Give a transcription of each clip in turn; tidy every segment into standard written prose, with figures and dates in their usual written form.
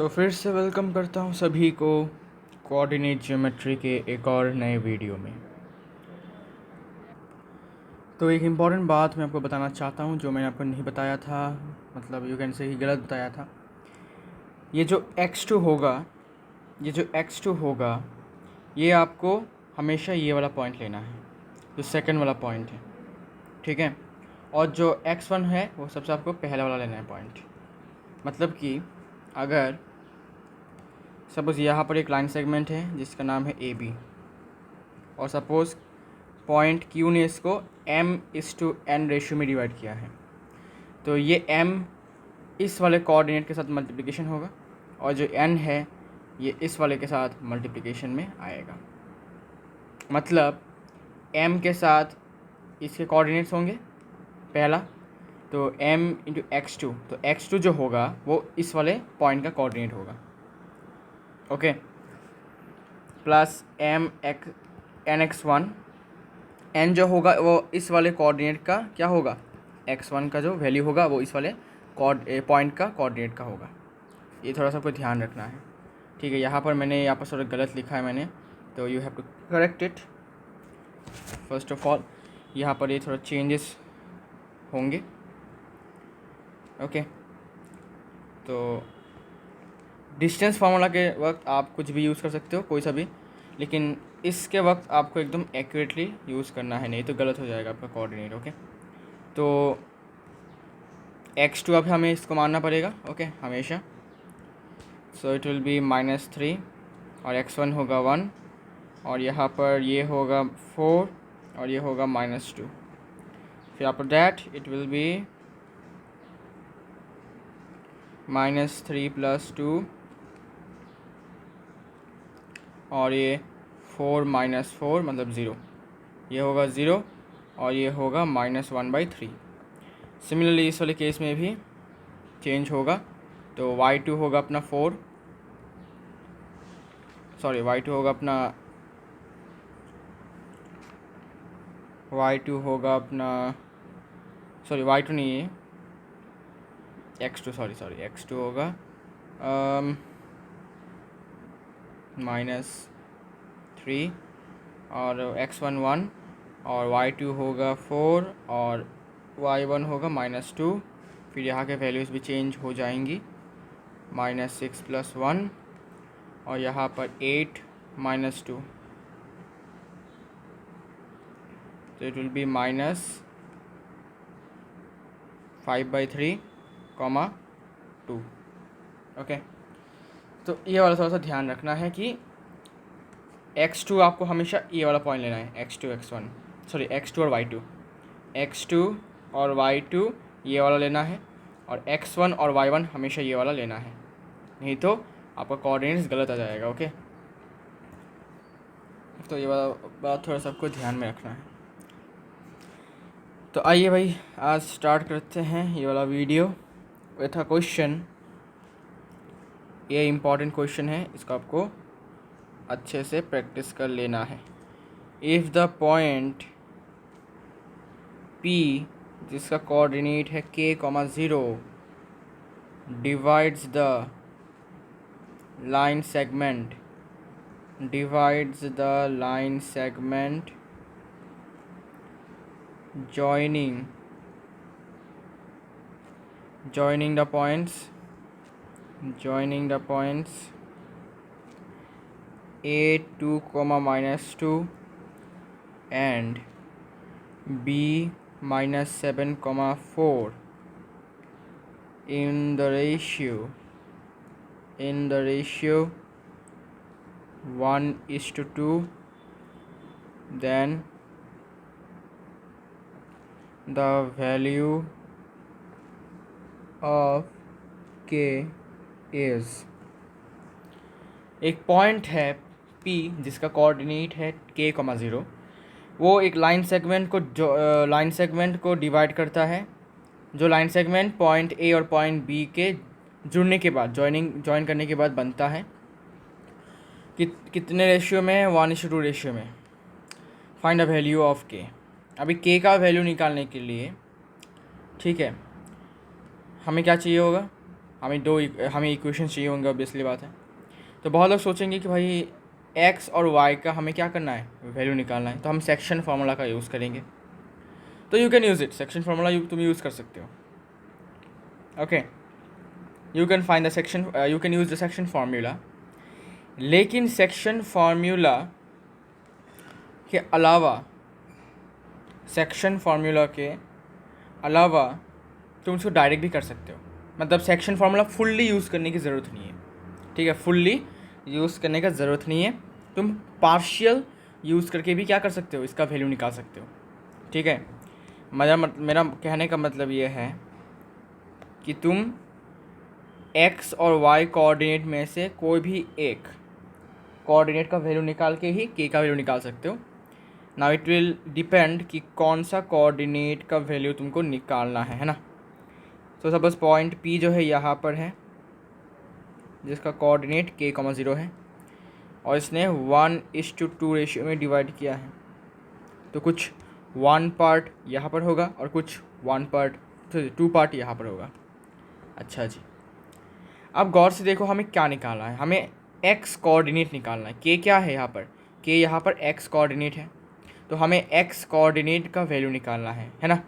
फिर से वेलकम करता हूँ सभी को कोऑर्डिनेट ज्योमेट्री के एक और नए वीडियो में। तो एक इम्पॉर्टेंट बात मैं आपको बताना चाहता हूँ जो मैंने आपको नहीं बताया था, मतलब यू कैन से ही गलत बताया था। ये जो x2 होगा ये आपको हमेशा ये वाला पॉइंट लेना है, जो सेकंड वाला पॉइंट है, ठीक है। और जो x1 है वो सबसे आपको पहला वाला लेना है पॉइंट। मतलब कि अगर सपोज़ यहाँ पर एक लाइन सेगमेंट है जिसका नाम है AB, और सपोज़ पॉइंट Q ने इसको m/n रेशियो में डिवाइड किया है, तो ये m इस वाले कोऑर्डिनेट के साथ मल्टीप्लिकेशन होगा और जो n है ये इस वाले के साथ मल्टीप्लिकेशन में आएगा। मतलब m के साथ इसके कोऑर्डिनेट्स होंगे पहला, तो m इंटू x2, तो x2 जो होगा वो इस वाले पॉइंट का कोऑर्डिनेट होगा, ओके, प्लस nx1, n जो होगा वो इस वाले कोऑर्डिनेट का क्या होगा, x1 का जो वैल्यू होगा वो इस वाले पॉइंट का कोऑर्डिनेट का होगा। ये थोड़ा सा आपको ध्यान रखना है, ठीक है। यहाँ पर थोड़ा गलत लिखा है मैंने, तो you have to correct it. First of all यहाँ पर ये थोड़ा चेंजेस होंगे, ओके। तो डिस्टेंस फार्मूला के वक्त आप कुछ भी यूज़ कर सकते हो, कोई सा भी, लेकिन इसके वक्त आपको एकदम एक्यूरेटली यूज़ करना है, नहीं तो गलत हो जाएगा आपका कोऑर्डिनेट, ओके। तो x2 अब हमें इसको मानना पड़ेगा, ओके, हमेशा। सो इट विल बी -3 और x1 होगा 1 और यहाँ पर ये होगा 4 और ये होगा -2। फिर after that it will B -3 + 2 और ये 4 - 4 मतलब 0, ये होगा 0 और ये होगा -1/3। सिमिलरली इस वाले केस में भी चेंज होगा, तो y2 होगा अपना 4, सॉरी y2 होगा अपना सॉरी y2 नहीं है, x2, सॉरी x2 होगा -3 और x1 1 और y2 होगा 4 और y1 होगा -2। फिर यहाँ के वैल्यूज़ भी चेंज हो जाएंगी, -6 + 1 और यहाँ पर 8 -2, तो इट विल बी -5/3, 2, ओके। तो ये वाला थोड़ा सा ध्यान रखना है कि x2 आपको हमेशा ये वाला पॉइंट लेना है, x2 और y2 ये वाला लेना है और x1 और y1 हमेशा ये वाला लेना है, नहीं तो आपका कोऑर्डिनेट्स गलत आ जाएगा, ओके। तो ये वाला बात थोड़ा सा आपको ध्यान में रखना है। तो आइए भाई आज स्टार्ट करते हैं ये वाला वीडियो विथ अ क्वेश्चन। ये इम्पॉर्टेंट क्वेश्चन है, इसको आपको अच्छे से प्रैक्टिस कर लेना है। इफ़ द पॉइंट P जिसका कोऑर्डिनेट है k, 0 divides the line segment joining the points A2, -2 and B -7, 4 in the ratio 1:2, then the value of k is। एक पॉइंट है P जिसका कोऑर्डिनेट है k, 0, वो एक लाइन सेगमेंट को divide करता है, जो लाइन सेगमेंट पॉइंट A और पॉइंट B के जुड़ने के बाद ज्वाइन करने के बाद बनता है। कितने रेशियो में, 1:2 रेशियो में। Find the value of k। अभी k का वैल्यू निकालने के लिए, ठीक है, हमें क्या चाहिए होगा, हमें इक्वेशन चाहिए होंगे, ऑब्वियसली बात है। तो बहुत लोग सोचेंगे कि भाई एक्स और वाई का हमें क्या करना है, वैल्यू निकालना है, तो हम सेक्शन फार्मूला का यूज़ करेंगे। तो you can use it, section formula तुम यूज़ कर सकते हो। Okay, you can find the section, you can use the section formula. लेकिन सेक्शन फार्मूला के अलावा, सेक्शन फार्मूला के अलावा तुम उसको डायरेक्ट भी कर सकते हो। मतलब सेक्शन फार्मूला फुल्ली यूज़ करने की ज़रूरत नहीं है, ठीक है, फुल्ली यूज़ करने का ज़रूरत नहीं है। तुम पार्शियल यूज़ करके भी क्या कर सकते हो, इसका वैल्यू निकाल सकते हो, ठीक है। मेरा कहने का मतलब ये है कि तुम x और y कोऑर्डिनेट में से कोई भी एक कोऑर्डिनेट का वैल्यू निकाल के ही k का वैल्यू निकाल सकते हो। नाउ इट विल डिपेंड कि कौन सा कोऑर्डिनेट का वैल्यू तुमको निकालना है ना। तो सपोज पॉइंट P जो है यहाँ पर है, जिसका कोऑर्डिनेट k,0 है, और इसने 1:2 रेशियो में डिवाइड किया है। तो कुछ 1 पार्ट यहाँ पर होगा और कुछ 2 पार्ट यहाँ पर होगा। अच्छा जी, अब गौर से देखो हमें क्या निकालना है, हमें x कोऑर्डिनेट निकालना है। k क्या है यहाँ पर, k यहाँ पर x कोऑर्डिनेट है, तो हमें x कोऑर्डिनेट का वैल्यू निकालना है ना।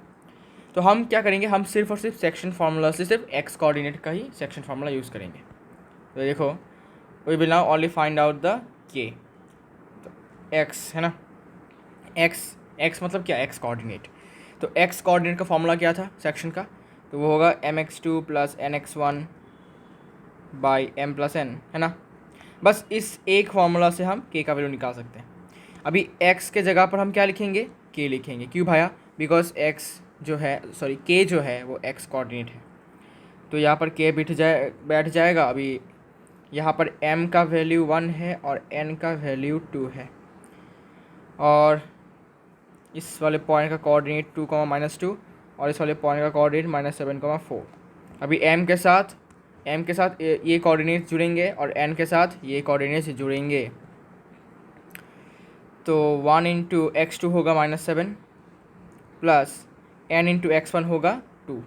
तो हम क्या करेंगे, हम सिर्फ और सिर्फ सेक्शन फार्मूला से सिर्फ x कोऑर्डिनेट का ही सेक्शन फार्मूला यूज़ करेंगे। तो देखो, we will now only find out the k, तो x है ना, x मतलब क्या, x कोऑर्डिनेट। तो x कोऑर्डिनेट का फॉर्मूला क्या था सेक्शन का, तो वो होगा mx2 + nx1 बाई m+n, है ना। बस इस एक फार्मूला से हम k का वैल्यू निकाल सकते हैं। अभी x के जगह पर हम क्या लिखेंगे, k लिखेंगे। क्यों भाया, बिकॉज k जो है वो x कोऑर्डिनेट है। तो यहाँ पर k बैठ जाएगा। अभी यहाँ पर m का वैल्यू 1 है और n का वैल्यू 2 है, और इस वाले पॉइंट का कोऑर्डिनेट 2, -2, और इस वाले पॉइंट का कोऑर्डिनेट -7,4। अभी m के साथ ये कोऑर्डिनेट्स जुड़ेंगे और n के साथ ये कोऑर्डिनेट्स जुड़ेंगे। तो 1 × x2 होगा -7 प्लस n × x1 होगा 2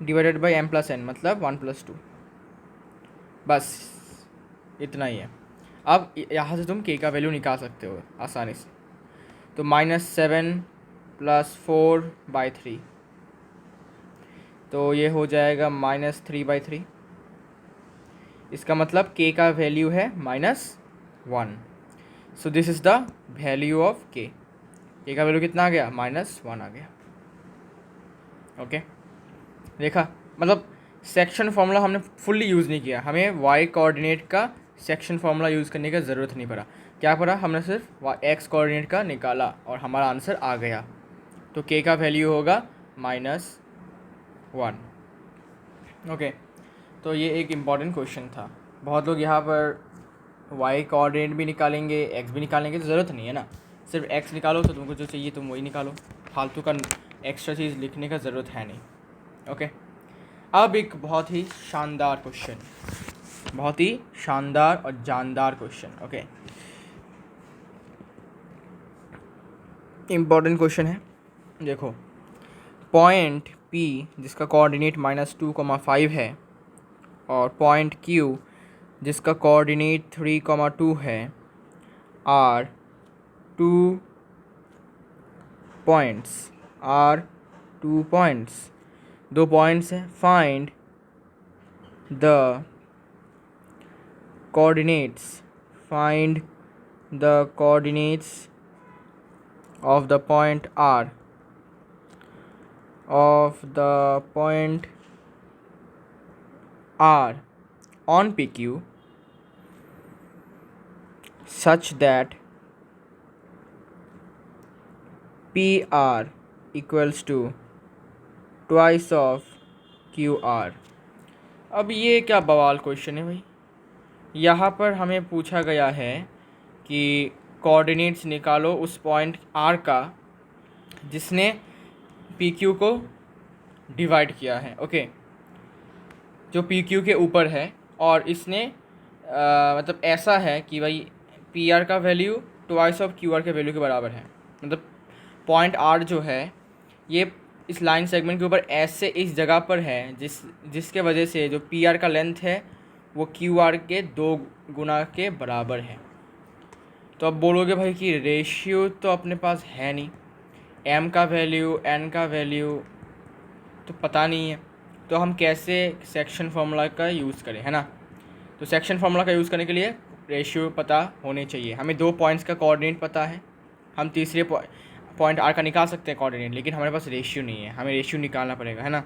डिवाइडेड बाई m+n, मतलब 1+2। बस इतना ही है। अब यहाँ से तुम k का वैल्यू निकाल सकते हो आसानी से। तो -7 + 4/3, तो ये हो जाएगा -3/3। इसका मतलब k का वैल्यू है -1। So this is the value of k। k का वैल्यू कितना आ गया, -1 आ गया। ओके, देखा, मतलब सेक्शन फार्मूला हमने फुल्ली यूज़ नहीं किया, हमें y कोऑर्डिनेट का सेक्शन फार्मूला यूज़ करने का ज़रूरत नहीं पड़ा। क्या पड़ा, हमने सिर्फ x कोऑर्डिनेट का निकाला और हमारा आंसर आ गया। तो k का वैल्यू होगा -1। ओके, तो ये एक इम्पॉर्टेंट क्वेश्चन था। बहुत लोग यहाँ पर y कोऑर्डिनेट भी निकालेंगे, x भी निकालेंगे, तो ज़रूरत नहीं है ना, सिर्फ x निकालो, तो तुमको जो चाहिए तुम वही निकालो, फालतू का एक्स्ट्रा चीज़ लिखने का ज़रूरत है नहीं। ओके, अब एक बहुत ही शानदार क्वेश्चन, बहुत ही शानदार और जानदार क्वेश्चन। ओके, इम्पॉर्टेंट क्वेश्चन है। देखो, पॉइंट P जिसका कोऑर्डिनेट -2,5 है और पॉइंट Q जिसका कोऑर्डिनेट 3,2 है आर टू पॉइंट्स, 2 पॉइंट्स हैं। Find the coordinates of the point R on PQ such that PR equals to twice of QR। अब ये क्या बवाल क्वेश्चन है भाई, यहाँ पर हमें पूछा गया है कि कोऑर्डिनेट्स निकालो उस पॉइंट R का जिसने PQ को डिवाइड किया है। ओके, जो PQ के ऊपर है, और इसने मतलब ऐसा है कि भाई PR का वैल्यू ट्वाइस ऑफ QR के वैल्यू के बराबर है। मतलब पॉइंट R जो है ये इस लाइन सेगमेंट के ऊपर ऐसे इस जगह पर है जिसके वजह से जो पी आर का लेंथ है वो क्यू आर के 2 गुना के बराबर है। तो अब बोलोगे भाई कि रेशियो तो अपने पास है नहीं, एम का वैल्यू एन का वैल्यू तो पता नहीं है, तो हम कैसे सेक्शन फार्मूला का यूज़ करें, है ना। तो सेक्शन फार्मूला का यूज़ करने के लिए रेशियो पता होने चाहिए। हमें 2 पॉइंट्स का कोऑर्डिनेट पता है, हम तीसरे पॉइंट आर का निकाल सकते हैं कोऑर्डिनेट, लेकिन हमारे पास रेशियो नहीं है, हमें रेशियो निकालना पड़ेगा, है ना।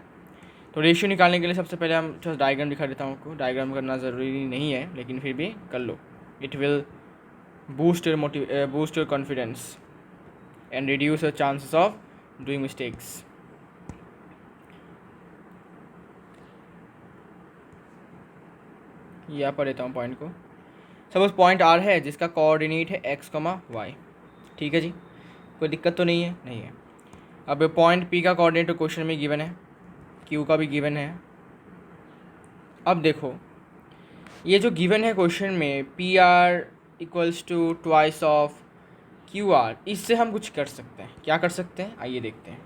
तो रेशियो निकालने के लिए सबसे पहले हम थोड़ा डायग्राम दिखा देता हूँ आपको। डायग्राम करना ज़रूरी नहीं है लेकिन फिर भी कर लो, it will boost your confidence and reduce your chances of doing mistakes. यहाँ पर लेता हूँ पॉइंट को। सपोज पॉइंट आर है जिसका कोऑर्डिनेट है एक्स कॉमा वाई, ठीक है जी, कोई दिक्कत तो नहीं है, नहीं है। अब पॉइंट पी का कोऑर्डिनेट तो क्वेश्चन में गिवन है, क्यू का भी गिवन है। अब देखो ये जो गिवन है क्वेश्चन में P R equals to twice of Q R, इससे हम कुछ कर सकते हैं। क्या कर सकते हैं आइए देखते हैं।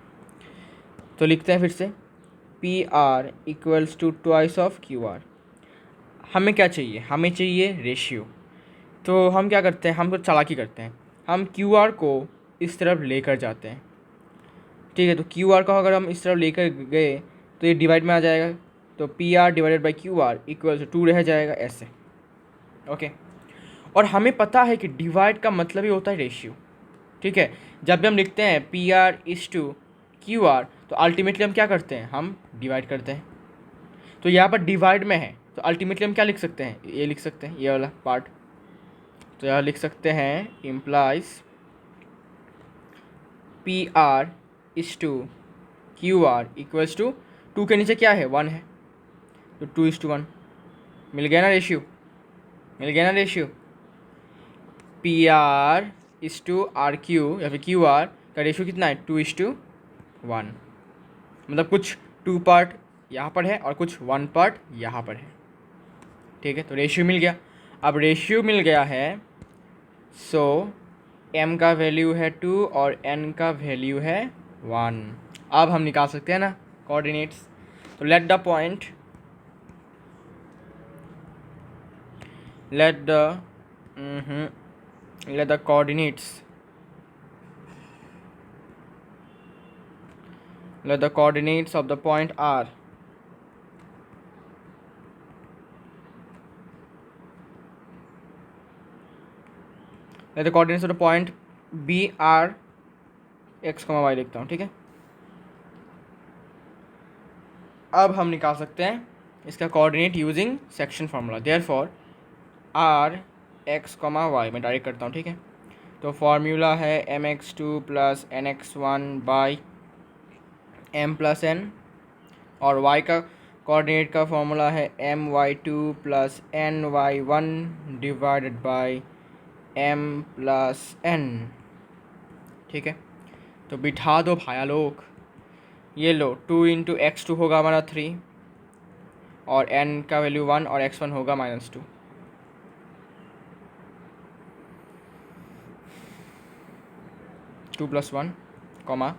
तो लिखते हैं फिर से, P R equals to twice of Q R. हमें क्या चाहिए, हमें चाहिए रेशियो। तो हम क्या करते हैं, हम तो चालाकी करते हैं, हम क्यू आर को इस तरफ लेकर जाते हैं, ठीक है। तो क्यू आर को अगर हम इस तरफ लेकर गए तो ये डिवाइड में आ जाएगा, तो P R divided by Q R equal to 2 रह जाएगा ऐसे, ओके। और हमें पता है कि डिवाइड का मतलब ही होता है रेशियो, ठीक है। जब भी हम लिखते हैं P R is to Q R तो अल्टीमेटली हम क्या करते हैं, हम डिवाइड करते हैं। तो यहाँ पर डिवाइड में है तो अल्टीमेटली हम क्या लिख सकते हैं, ये लिख सकते हैं ये वाला पार्ट। तो यहाँ लिख सकते हैं implies P R is to Q R equals to 2 के नीचे क्या है 1 है, तो 2:1 मिल गया ना रेशियो, मिल गया ना ratio. P R is to R Q या फिर क्यू आर का रेशियो कितना है 2:1, मतलब कुछ 2 पार्ट यहाँ पर है और कुछ 1 पार्ट यहाँ पर है, ठीक है। तो रेशियो मिल गया। अब रेशियो मिल गया है, सो m का वैल्यू है 2 और n का वैल्यू है 1। अब हम निकाल सकते हैं ना कोऑर्डिनेट्स। तो let the point, let the coordinates, let the coordinates of the point r let the coordinates of the point b r x, y लिखता हूँ, ठीक है। अब हम निकाल सकते हैं इसका coordinate using section formula. Therefore R X comma Y मैं डायरेक्ट करता हूँ, ठीक है। तो फार्मूला है mx2 plus nx1 by m plus n, और y का कोऑर्डिनेट का फॉर्मूला है my2 plus ny1 divided by m plus n, ठीक है। तो बिठा दो भाया लोग, ये लो 2 इंटू x2 होगा हमारा 3 और n का वैल्यू 1 और x1 होगा -2। Two plus 1 comma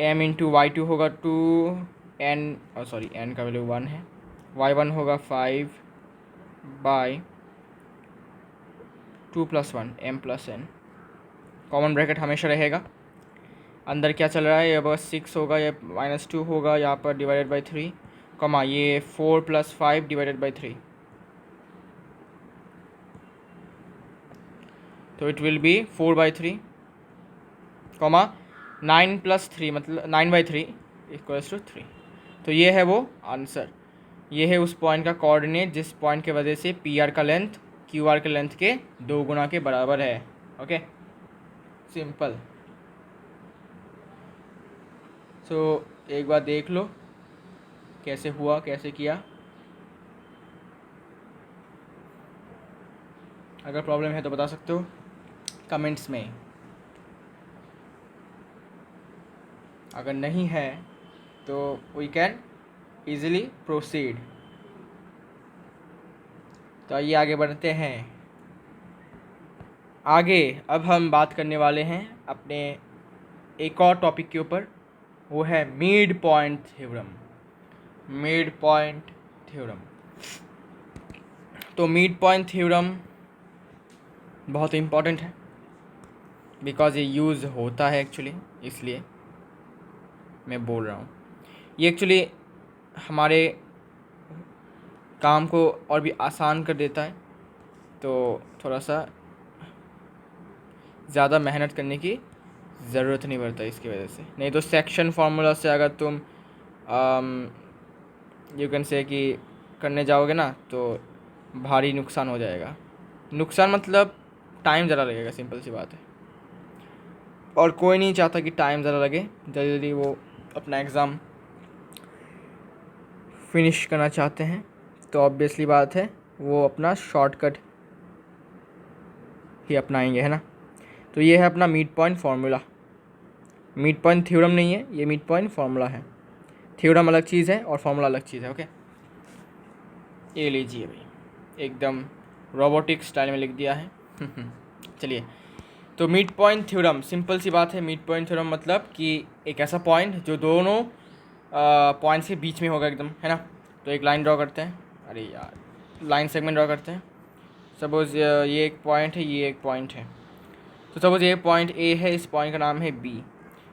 m into y2 होगा 2 n और सॉरी n का वैल्यू 1 है, y1 होगा 5 by 2 plus 1 m plus n। Common bracket हमेशा रहेगा, अंदर क्या चल रहा है, ये बस 6 होगा, ये -2 होगा यहाँ पर डिवाइडेड बाई 3, कॉमा ये 4 प्लस 5 डिवाइडेड बाई 3, तो it will B 4/3, comma 9 plus 3 मतलब 9/3 इक्वल्स टू 3। तो ये है वो आंसर, ये है उस पॉइंट का कोऑर्डिनेट जिस पॉइंट के वजह से पी आर का लेंथ क्यू आर के लेंथ के 2 गुना के बराबर है, ओके सिंपल। सो एक बार देख लो कैसे हुआ, कैसे किया। अगर प्रॉब्लम है तो बता सकते हो कमेंट्स में, अगर नहीं है तो वी कैन ईज़िली प्रोसीड। तो आइए आगे बढ़ते हैं। आगे अब हम बात करने वाले हैं अपने एक और टॉपिक के ऊपर, वो है mid point theorem. Mid point theorem. तो मिड पॉइंट थ्योरम बहुत इम्पॉर्टेंट है बिकॉज ये यूज़ होता है एक्चुअली, इसलिए मैं बोल रहा हूँ। ये एक्चुअली हमारे काम को और भी आसान कर देता है, तो थोड़ा सा ज़्यादा मेहनत करने की ज़रूरत नहीं पड़ता इसकी वजह से। नहीं तो सेक्शन फार्मूला से अगर तुम यू कैन से कि करने जाओगे ना तो भारी नुकसान हो जाएगा। नुकसान मतलब टाइम ज़्यादा लगेगा, सिंपल सी बात है। और कोई नहीं चाहता कि टाइम ज़्यादा लगे, जल्दी जल्दी वो अपना एग्ज़ाम फिनिश करना चाहते हैं, तो ऑब्वियसली बात है वो अपना शॉर्टकट ही अपनाएंगे, है ना। तो ये है अपना mid point formula. Mid point theorem नहीं है, ये मिड पॉइंट फार्मूला है। थ्योरम अलग चीज़ है और फार्मूला अलग चीज़ है। ओके, ये लीजिए भाई, एकदम रोबोटिक स्टाइल में लिख दिया है। चलिए, तो मिड पॉइंट थ्योरम सिंपल सी बात है। मिड पॉइंट थ्योरम मतलब कि एक ऐसा पॉइंट जो दोनों पॉइंट्स के बीच में होगा एकदम, है ना। तो एक लाइन ड्रॉ करते हैं, अरे यार, लाइन सेगमेंट ड्रॉ करते हैं। सपोज़ ये एक पॉइंट है, ये एक पॉइंट है। तो सपोज़ ये पॉइंट ए है, इस पॉइंट का नाम है बी।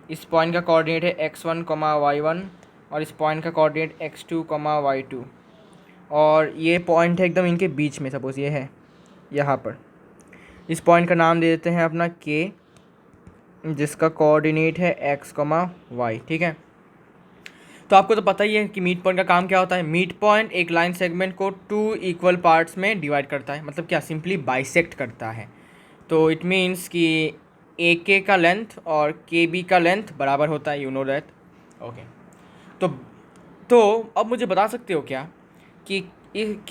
इस पॉइंट का कोऑर्डिनेट है x1, y1 और इस पॉइंट का कोऑर्डिनेट x2, y2। और ये पॉइंट है एकदम इनके बीच में, सपोज़ ये है यहाँ पर। इस पॉइंट का नाम दे देते हैं अपना k, जिसका कोऑर्डिनेट है x, y। ठीक है, तो आपको तो पता ही है कि मिड पॉइंट का काम क्या होता है। मिड पॉइंट एक लाइन सेगमेंट को 2 इक्वल पार्ट्स में डिवाइड करता है, मतलब क्या, सिंपली बाइसेक्ट करता है। तो इट मीन्स कि ए के का लेंथ और के बी का लेंथ बराबर होता है, यू नो दैट। ओके, तो अब मुझे बता सकते हो क्या कि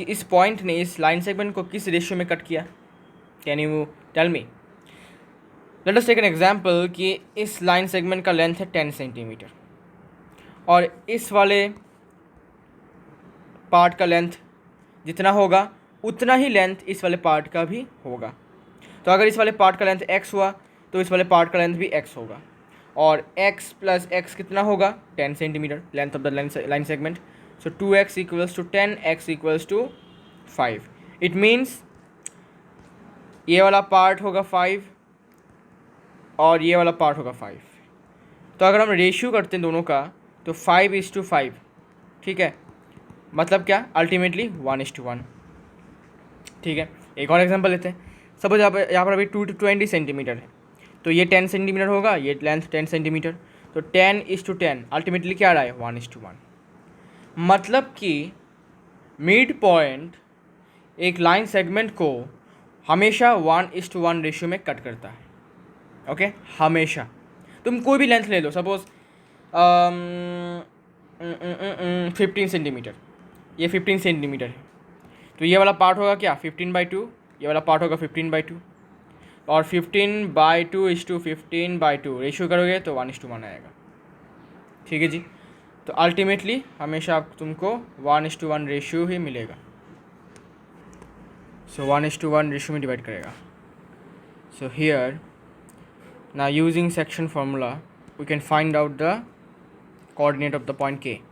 इस पॉइंट ने इस लाइन सेगमेंट को किस रेशियो में कट किया। Can you tell me. Let us take an example कि इस लाइन सेगमेंट का लेंथ है 10 सेंटीमीटर और इस वाले पार्ट का लेंथ जितना होगा उतना ही लेंथ इस वाले पार्ट का भी होगा। तो अगर इस वाले पार्ट का लेंथ x हुआ तो इस वाले पार्ट का लेंथ भी x होगा। और x प्लस x कितना होगा, 10 centimetre, length of the line segment. So 2x equals to 10, x equals to 5। It means ये वाला पार्ट होगा 5 और ये वाला पार्ट होगा 5। तो अगर हम रेशियो करते हैं दोनों का तो 5:5, ठीक है, मतलब क्या, अल्टीमेटली 1:1। ठीक है, एक और एग्जांपल लेते हैं। सपोज यहाँ पर अभी 220 सेंटीमीटर है, तो ये 10 सेंटीमीटर होगा, ये लेंथ 10 सेंटीमीटर, तो 10:10 अल्टीमेटली क्या आ रहा है, 1:1। मतलब कि मिड पॉइंट एक लाइन सेगमेंट को हमेशा 1:1 रेशियो में कट करता है। ओके, हमेशा। तुम कोई भी लेंथ ले लो, सपोज 15 सेंटीमीटर, ये 15 सेंटीमीटर है, तो ये वाला पार्ट होगा क्या, 15/2, ये वाला पार्ट होगा 15/2 और 15/2:15/2 रेशियो करोगे तो 1:1 आएगा। ठीक है जी, तो अल्टीमेटली हमेशा आप तुमको 1:1 रेशियो ही मिलेगा। सो 1:1 रेशियो में डिवाइड करेगा। So here now using section formula we can find out the coordinate of the point K.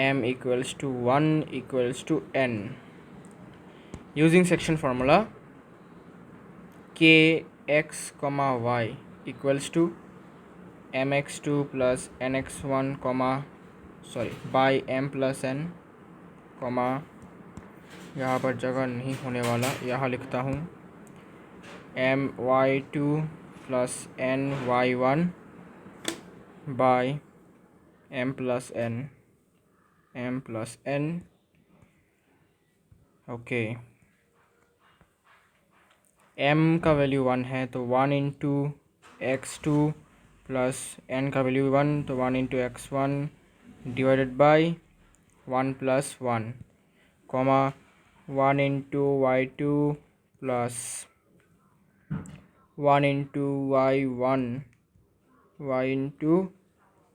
M equals to 1 equals to n. Using section formula kx y equals to mx2 plus nx1 by m plus n, यहाँ पर जगह नहीं होने वाला, यहाँ लिखता हूँ my2 plus ny1 by m plus n। Okay, m का वैल्यू 1 है तो 1 इंटू x2 प्लस n का वैल्यू 1 तो 1 into x1 divided by 1 plus 1, 1 into y2 plus 1 into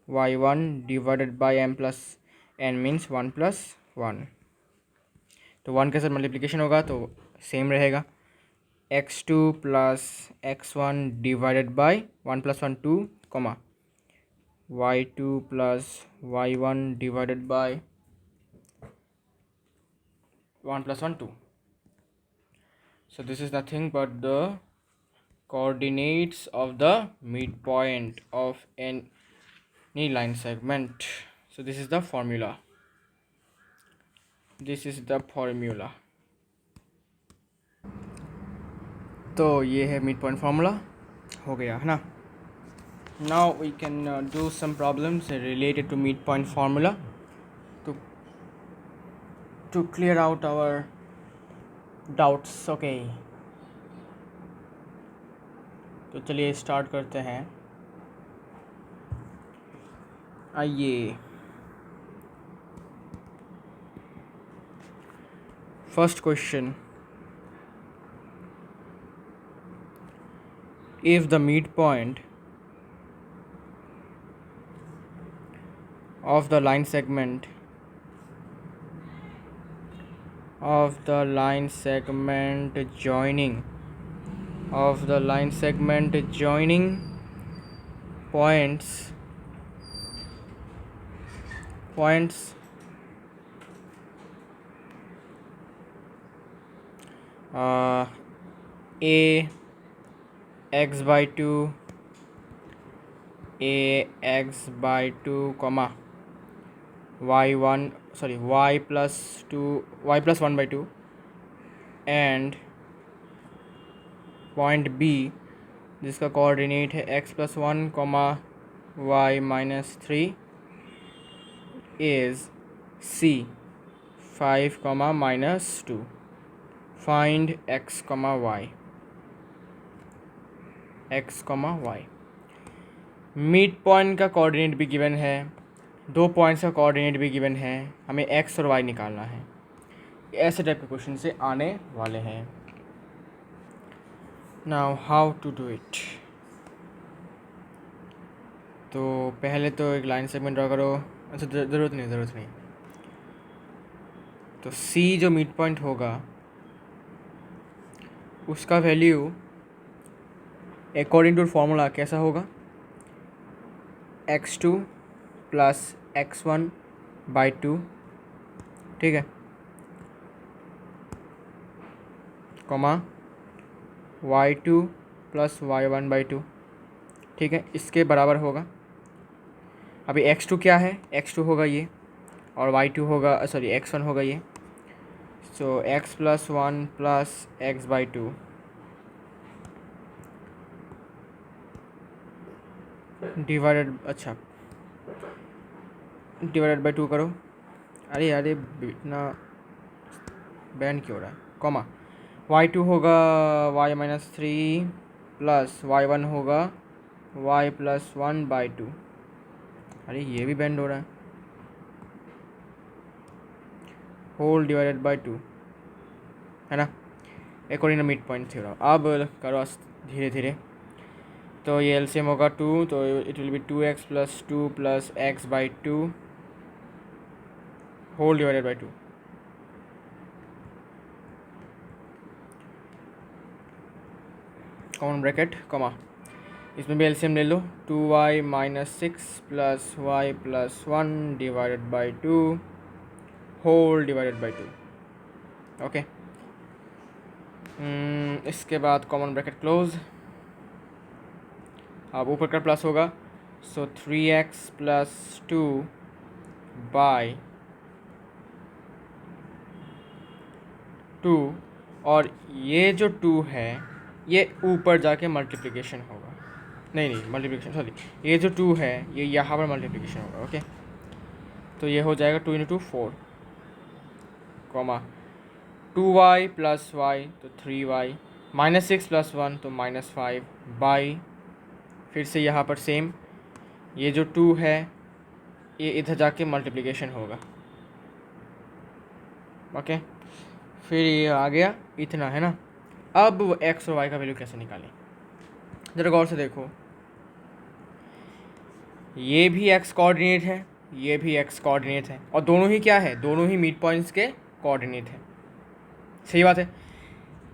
y1 divided by m plus n means 1 plus 1। तो 1 के साथ multiplication होगा तो सेम रहेगा, x2 plus x1 divided by 1 plus 1 2, y2 plus y1 divided by 1 plus 1 2. So this is nothing but the coordinates of the midpoint of any line segment. So this is the formula. तो ये है mid point formula, हो गया है ना. Now we can do some problems related to mid point formula to clear out our doubts. Okay, तो चलिए start करते हैं. आइए, first question. If the midpoint of the line segment joining points a x by 2 comma y plus 1 by 2 and point B जिसका coordinate है x plus 1 comma y minus 3 is C 5 comma minus 2. Find x comma y. Mid point का coordinate भी given है, दो points का coordinate भी given है, हमें x और y निकालना है. ऐसे टाइप के क्वेश्चन से आने वाले हैं. Now how to do it. तो पहले तो एक लाइन सेगमेंट ड्रा करो. अच्छा, ज़रूरत नहीं. तो C जो मिड पॉइंट होगा उसका वैल्यू अकॉर्डिंग टू फॉर्मूला कैसा होगा, x2 प्लस x1 बाई 2, ठीक है, comma y2 plus y1 by 2, ठीक है, इसके बराबर होगा. अभी x2 क्या है, x2 होगा ये, और y2 होगा, सॉरी x1 होगा ये. सो x plus 1 plus x by 2 divided by 2 करो. अरे इतना बैंड क्यों हो रहा है. कॉमा y2 होगा y माइनस 3 प्लस y1 होगा y प्लस 1 बाई 2. अरे ये भी बैंड हो रहा है. होल डिवाइडेड बाई 2 है ना, according to mid point theorem. अब करो धीरे धीरे. तो ये एलसीएम होगा 2, तो it will be 2x plus 2 plus x by 2 whole divided by 2. Common bracket comma, इसमें भी एलसीएम ले लो. 2y minus 6 plus y plus 1 divided by 2 whole divided by 2. Okay, इसके बाद कॉमन ब्रैकेट क्लोज. अब ऊपर का प्लस होगा, सो 3x प्लस 2 बाई 2, और ये जो 2 है ये ऊपर जाके मल्टीप्लिकेशन होगा. नहीं मल्टीप्लिकेशन, सॉरी, ये जो 2 है ये यहाँ पर मल्टीप्लिकेशन होगा. ओके, तो ये हो जाएगा 2 × 2 4, कॉमा 2y प्लस y तो 3y, माइनस 6 प्लस 1 तो माइनस 5 बाई, फिर से यहाँ पर सेम, ये जो 2 है ये इधर जाके मल्टीप्लिकेशन होगा. ओके, फिर ये आ गया इतना, है ना. अब वो x और y का वैल्यू कैसे निकालें, ज़रा गौर से देखो. ये भी x कोऑर्डिनेट है, ये भी x कोऑर्डिनेट है, और दोनों ही क्या है, दोनों ही मिड पॉइंट्स के कोऑर्डिनेट है. सही बात है.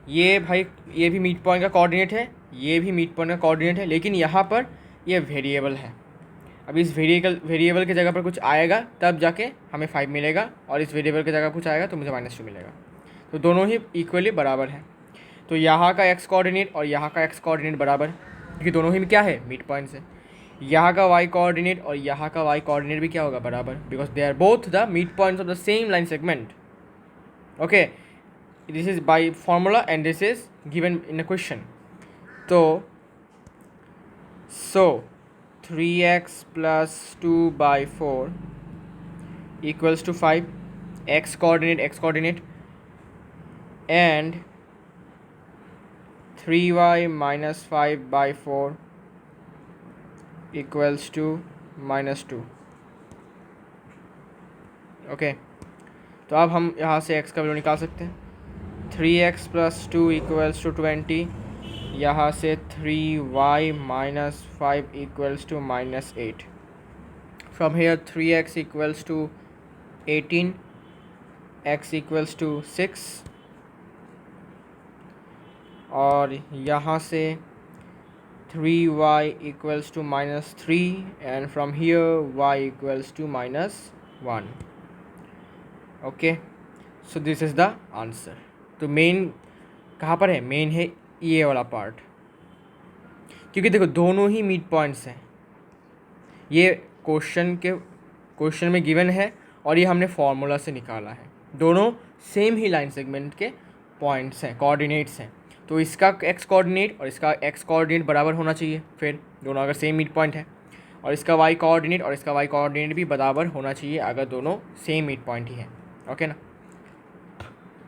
ये भाई ये भी मिड पॉइंट का कोऑर्डिनेट है, ये भी मिड पॉइंट का कोऑर्डिनेट है, लेकिन यहाँ पर ये वेरिएबल है. अब इस वेरिएबल की जगह पर कुछ आएगा तब जाके हमें 5 मिलेगा, और इस वेरिएबल की जगह कुछ आएगा तो मुझे -2 मिलेगा। तो दोनों ही इक्वली बराबर है। तो यहाँ का एक्स कोऑर्डिनेट और यहाँ का एक्स कोऑर्डिनेट बराबर, क्योंकि दोनों ही में क्या है, मिड पॉइंट्स है। यहाँ का वाई कोऑर्डिनेट और यहाँ का वाई कोऑर्डिनेट भी क्या होगा, बराबर, because they are both the mid points of the same line segment. Okay, this is by formula and this is given in a question. तो so 3x + 2/4 equals to 5, x coordinate, and 3y - 5/4 equals to -2। Okay, तो अब हम यहाँ से x का value निकाल सकते हैं। 3x + 2 equals to 20, यहाँ से 3y - 5 equals to -8। From here 3x equals to 18, x equals to 6, और यहाँ से 3y equals to -3, and from here y equals to -1। Okay, so this is the answer. तो मेन कहाँ पर है, मेन है ये वाला पार्ट, क्योंकि देखो दोनों ही मिड पॉइंट्स हैं। ये क्वेश्चन में गिवन है और ये हमने फॉर्मूला से निकाला है। दोनों सेम ही लाइन सेगमेंट के पॉइंट्स हैं, कोऑर्डिनेट्स हैं। तो इसका एक्स कोऑर्डिनेट और इसका एक्स कोऑर्डिनेट बराबर होना चाहिए, फिर दोनों अगर सेम मिड पॉइंट है, और इसका वाई कोऑर्डिनेट और इसका वाई कोऑर्डिनेट भी बराबर होना चाहिए अगर दोनों सेम मिड पॉइंट ही है। ओके ना,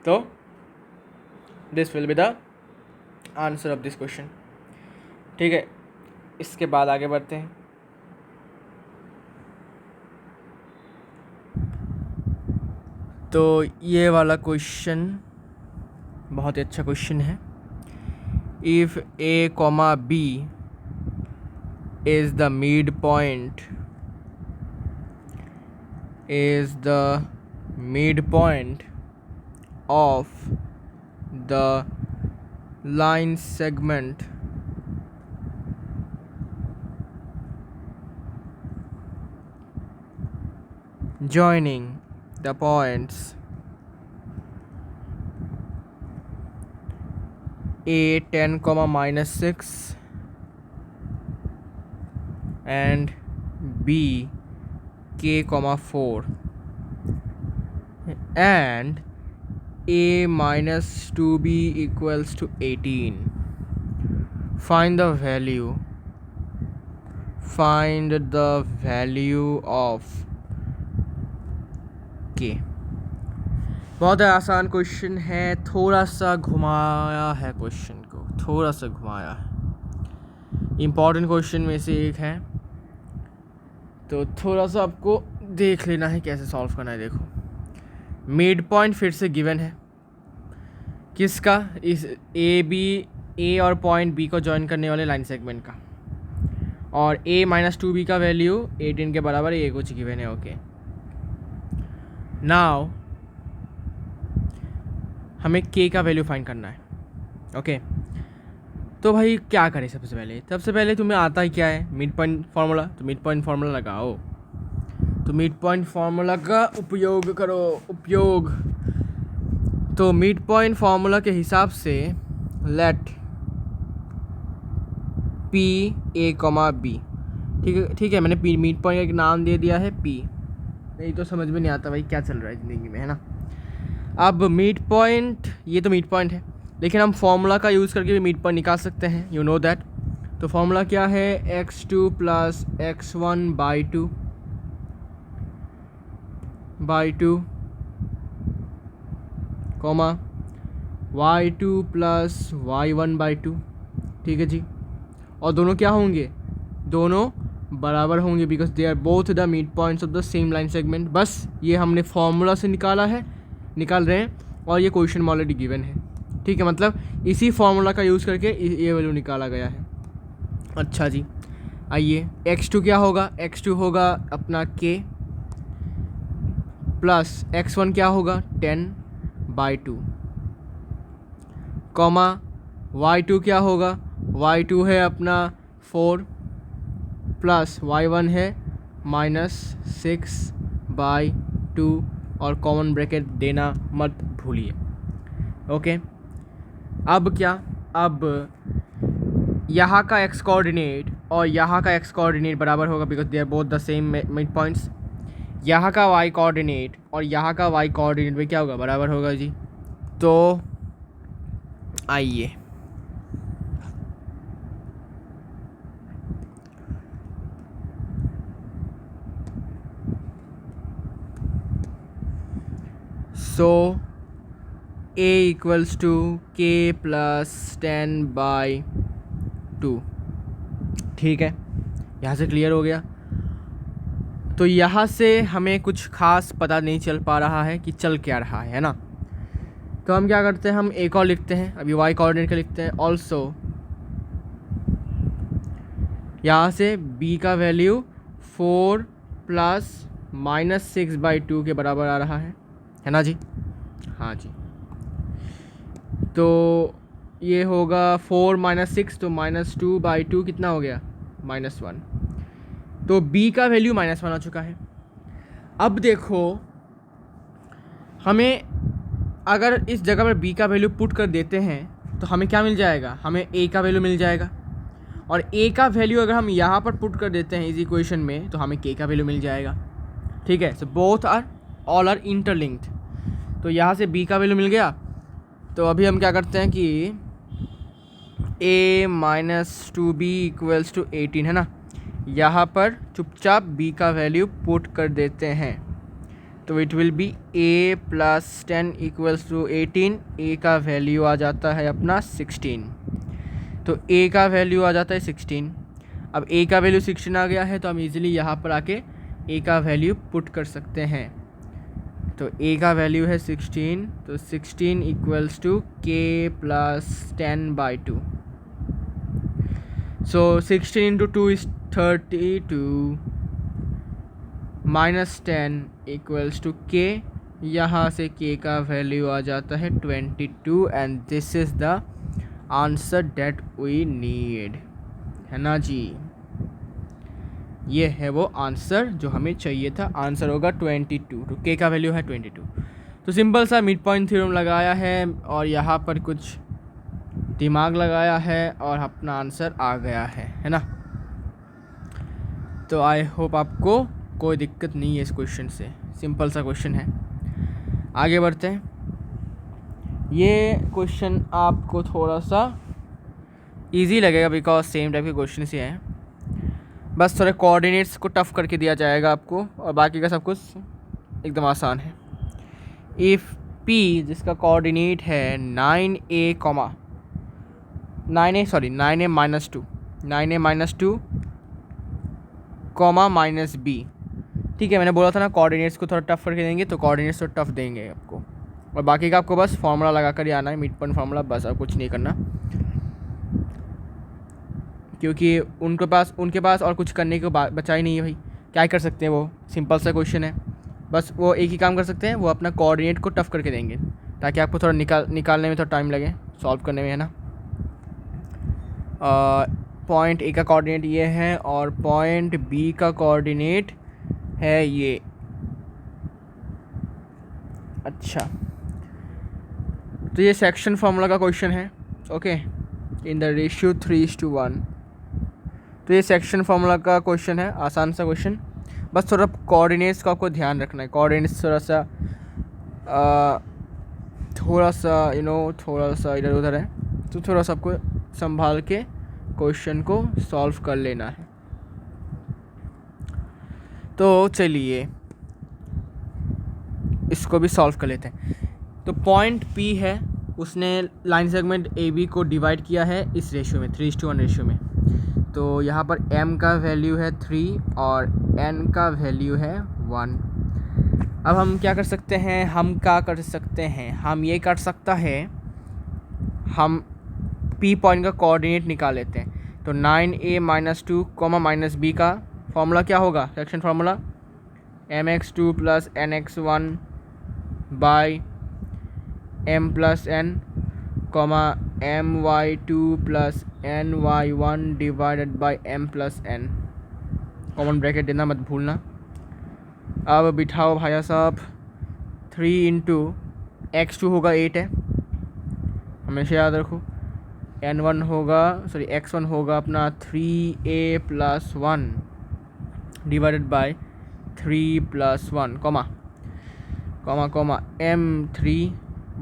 तो this will be the answer of this question. ठीक है, इसके बाद आगे बढ़ते हैं। तो ये वाला क्वेश्चन बहुत ही अच्छा क्वेश्चन है। If a, b is the midpoint of the line segment joining the points a 10, -6 and b k, 4 and a - 2b equals to 18. Find the value of k। बहुत आसान क्वेश्चन है, थोड़ा सा घुमाया है क्वेश्चन को, थोड़ा सा घुमाया है। इम्पॉर्टेंट क्वेश्चन में से एक है, तो थोड़ा सा आपको देख लेना है कैसे सॉल्व करना है। देखो, मिड पॉइंट फिर से गिवन है, किसका, इस ए और पॉइंट बी को ज्वाइन करने वाले लाइन सेगमेंट का, और a - 2b का वैल्यू 18 के बराबर, ये कुछ गिवन है। ओके, नाउ हमें k का वैल्यू फाइंड करना है। ओके, तो भाई क्या करें, सबसे पहले तुम्हें आता ही क्या है, मिड पॉइंट फार्मूला। तो मिड पॉइंट फार्मूला लगाओ, तो मिड पॉइंट फार्मूला का उपयोग करो। तो मिड पॉइंट फार्मूला के हिसाब से लेट p a, b, ठीक है, मैंने मिड पॉइंट का एक नाम दे दिया है p। नहीं तो समझ में नहीं आता भाई क्या चल रहा है ज़िंदगी में, है ना। अब मिड पॉइंट, ये तो मिड पॉइंट है, लेकिन हम फॉर्मूला का यूज़ करके भी मिड पॉइंट निकाल सकते हैं, यू नो दैट। तो फॉर्मूला क्या है, x2 + x1/2 y2 + y1/2। ठीक है जी, और दोनों क्या होंगे, दोनों बराबर होंगे, because they are both the mid points of the same line segment. बस ये हमने फॉर्मूला से निकाल रहे हैं, और ये क्वेश्चन में ऑलरेडी गिवन है। ठीक है, मतलब इसी फॉर्मूला का यूज़ करके ये वैल्यू निकाला गया है। अच्छा जी, आइए, x2 क्या होगा, x2 होगा अपना k प्लस x1 क्या होगा 10/2, कॉमा y2 क्या होगा, y2 है अपना 4 प्लस y1 है -6/2 और कॉमन ब्रैकेट देना मत भूलिए। ओके, अब क्या, अब यहाँ का x कोऑर्डिनेट और यहाँ का x कोऑर्डिनेट बराबर होगा because they are both the same mid points. यहाँ का y कोऑर्डिनेट और यहाँ का y कोऑर्डिनेट में क्या होगा, बराबर होगा जी। तो आइए so a equals to k plus 10/2। ठीक है, यहाँ से क्लियर हो गया। तो यहाँ से हमें कुछ खास पता नहीं चल पा रहा है कि चल क्या रहा है ना। तो हम क्या करते हैं, हम एक और लिखते हैं, अभी y कोऑर्डिनेट का लिखते हैं। ऑल्सो यहाँ से b का वैल्यू 4 प्लस -6/2 के बराबर आ रहा है ना जी। हाँ जी, तो ये होगा 4 - 6 तो -2/2 कितना हो गया, -1। तो b का वैल्यू -1 आ चुका है। अब देखो, हमें अगर इस जगह पर b का वैल्यू पुट कर देते हैं तो हमें क्या मिल जाएगा, हमें a का वैल्यू मिल जाएगा। और a का वैल्यू अगर हम यहाँ पर पुट कर देते हैं इस इक्वेशन में तो हमें k का वैल्यू मिल जाएगा। ठीक है, so both are all are interlinked. तो यहाँ से b का वैल्यू मिल गया। तो अभी हम क्या करते हैं कि a - 2b इक्वल्स टू 18 है ना, यहाँ पर चुपचाप b का वैल्यू पुट कर देते हैं। तो it will be a plus 10 equals to 18। a का वैल्यू आ जाता है अपना 16। तो a का वैल्यू आ जाता है 16। अब a का वैल्यू 16 आ गया है तो हम इजीली यहाँ पर आके a का वैल्यू पुट कर सकते हैं। तो a का वैल्यू है 16, तो 16 equals to k plus 10/2। So 16 into 2 is 32 -10 equals to k। यहाँ से k का वैल्यू आ जाता है 22 and this is the answer that we need, है ना जी। ये है वो आंसर जो हमें चाहिए था। आंसर होगा 22। तो k का वैल्यू है 22। तो सिंपल सा मिड पॉइंट थ्योरम लगाया है और यहाँ पर कुछ दिमाग लगाया है और अपना आंसर आ गया है ना। तो आई होप आपको कोई दिक्कत नहीं है इस क्वेश्चन से, सिंपल सा क्वेश्चन है। आगे बढ़ते हैं। ये क्वेश्चन आपको थोड़ा सा इजी लगेगा बिकॉज सेम टाइप के क्वेश्चन ही हैं, बस थोड़े कोऑर्डिनेट्स को टफ करके दिया जाएगा आपको और बाकी का सब कुछ एकदम आसान है। इफ़ p जिसका कोऑर्डिनेट है 9a -2 कॉमा -b। ठीक है, मैंने बोला था ना कोऑर्डिनेट्स को थोड़ा टफ करके देंगे, तो कोऑर्डिनेट्स तो टफ देंगे आपको और बाकी का आपको बस फार्मूला लगा कर ही आना है, मिड पॉइंट फार्मूला, बस और कुछ नहीं करना। क्योंकि उनके पास और कुछ करने को बचा ही नहीं है भाई, क्या कर सकते हैं वो, सिंपल सा क्वेश्चन है। बस वो एक ही काम कर सकते हैं, वो अपना कोऑर्डिनेट को टफ करके देंगे ताकि आपको थोड़ा निकालने में थोड़ा टाइम लगे, सॉल्व करने में, है ना। पॉइंट ए का कोऑर्डिनेट ये है और पॉइंट बी का कोऑर्डिनेट है ये। अच्छा, तो ये सेक्शन फार्मूला का क्वेश्चन है। Okay, in the ratio 3:1। तो ये सेक्शन फार्मूला का क्वेश्चन है, आसान सा क्वेश्चन। बस थोड़ा कोऑर्डिनेट्स का आपको ध्यान रखना है, कोऑर्डिनेट्स थोड़ा सा इधर उधर है, तो थोड़ा सा आपको संभाल के क्वेश्चन को सॉल्व कर लेना है। तो चलिए इसको भी सॉल्व कर लेते हैं। तो पॉइंट P है, उसने लाइन सेगमेंट AB को डिवाइड किया है इस रेशियो में, 3:1 रेशियो में। तो यहाँ पर M का वैल्यू है 3 और N का वैल्यू है 1। अब हम क्या कर सकते हैं, हम ये कर सकता है, हम P पॉइंट का कोऑर्डिनेट निकाल लेते हैं। तो 9a - 2 -b का फॉर्मूला क्या होगा, section formula mx2 + nx1 by m + n, my2 + ny1 divided by m + n, common bracket देना मत भूलना। अब बिठाओ भाई साहब, 3 इंटू x2 होगा 8 है, हमेशा याद रखो। n1 होगा x1 होगा अपना 3a + 1 divided by 3 + 1 comma m3